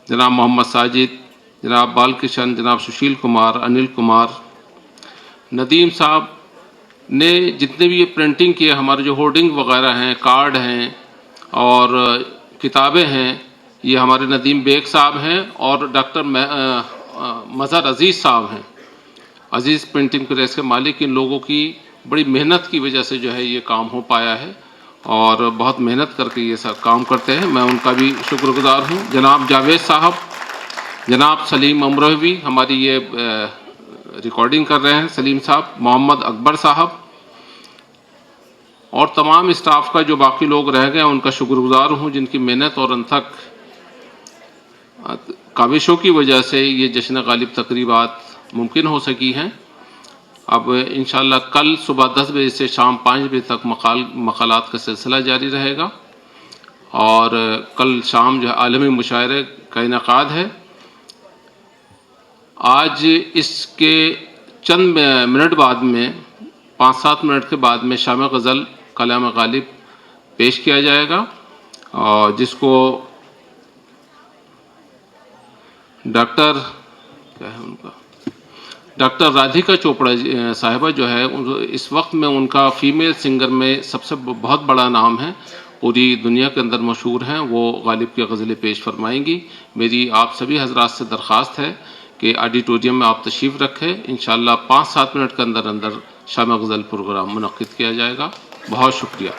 جناب محمد ساجد، جناب بال کشن، جناب سشیل کمار، انل کمار، ندیم صاحب نے جتنے بھی یہ پرنٹنگ کیے، ہمارے جو ہورڈنگ وغیرہ ہیں، کارڈ ہیں اور کتابیں ہیں، یہ ہمارے ندیم بیگ صاحب ہیں، اور ڈاکٹر مظہر عزیز صاحب ہیں، عزیز پرنٹنگ پریس کے مالک۔ ان لوگوں کی بڑی محنت کی وجہ سے جو ہے یہ کام ہو پایا ہے، اور بہت محنت کر کے یہ سب کام کرتے ہیں، میں ان کا بھی شکر گزار ہوں۔ جناب جاوید صاحب، جناب سلیم امروہوی ہماری یہ ریکارڈنگ کر رہے ہیں، سلیم صاحب، محمد اکبر صاحب، اور تمام اسٹاف کا جو باقی لوگ رہ گئے ان کا شکر گزار ہوں، جن کی محنت اور انتھک کاوشوں کی وجہ سے یہ جشن غالب تقریبات ممکن ہو سکی ہیں۔ اب انشاءاللہ کل صبح 10 بجے سے شام 5 بجے تک مقالات کا سلسلہ جاری رہے گا، اور کل شام جو ہے عالمی مشاعرے کا انعقاد ہے، آج اس کے چند منٹ بعد میں 5-7 منٹ کے بعد میں شام غزل کلام غالب پیش کیا جائے گا، اور جس کو ڈاکٹر رادھیکا چوپڑا صاحبہ جو ہے، اس وقت میں ان کا فیمیل سنگر میں سب سے بہت بڑا نام ہے، پوری دنیا کے اندر مشہور ہیں، وہ غالب کی غزلیں پیش فرمائیں گی۔ میری آپ سبھی حضرات سے درخواست ہے کہ آڈیٹوریم میں آپ تشریف رکھیں، انشاءاللہ 5-7 منٹ کے اندر شام غزل پروگرام منعقد کیا جائے گا۔ بہت شکریہ۔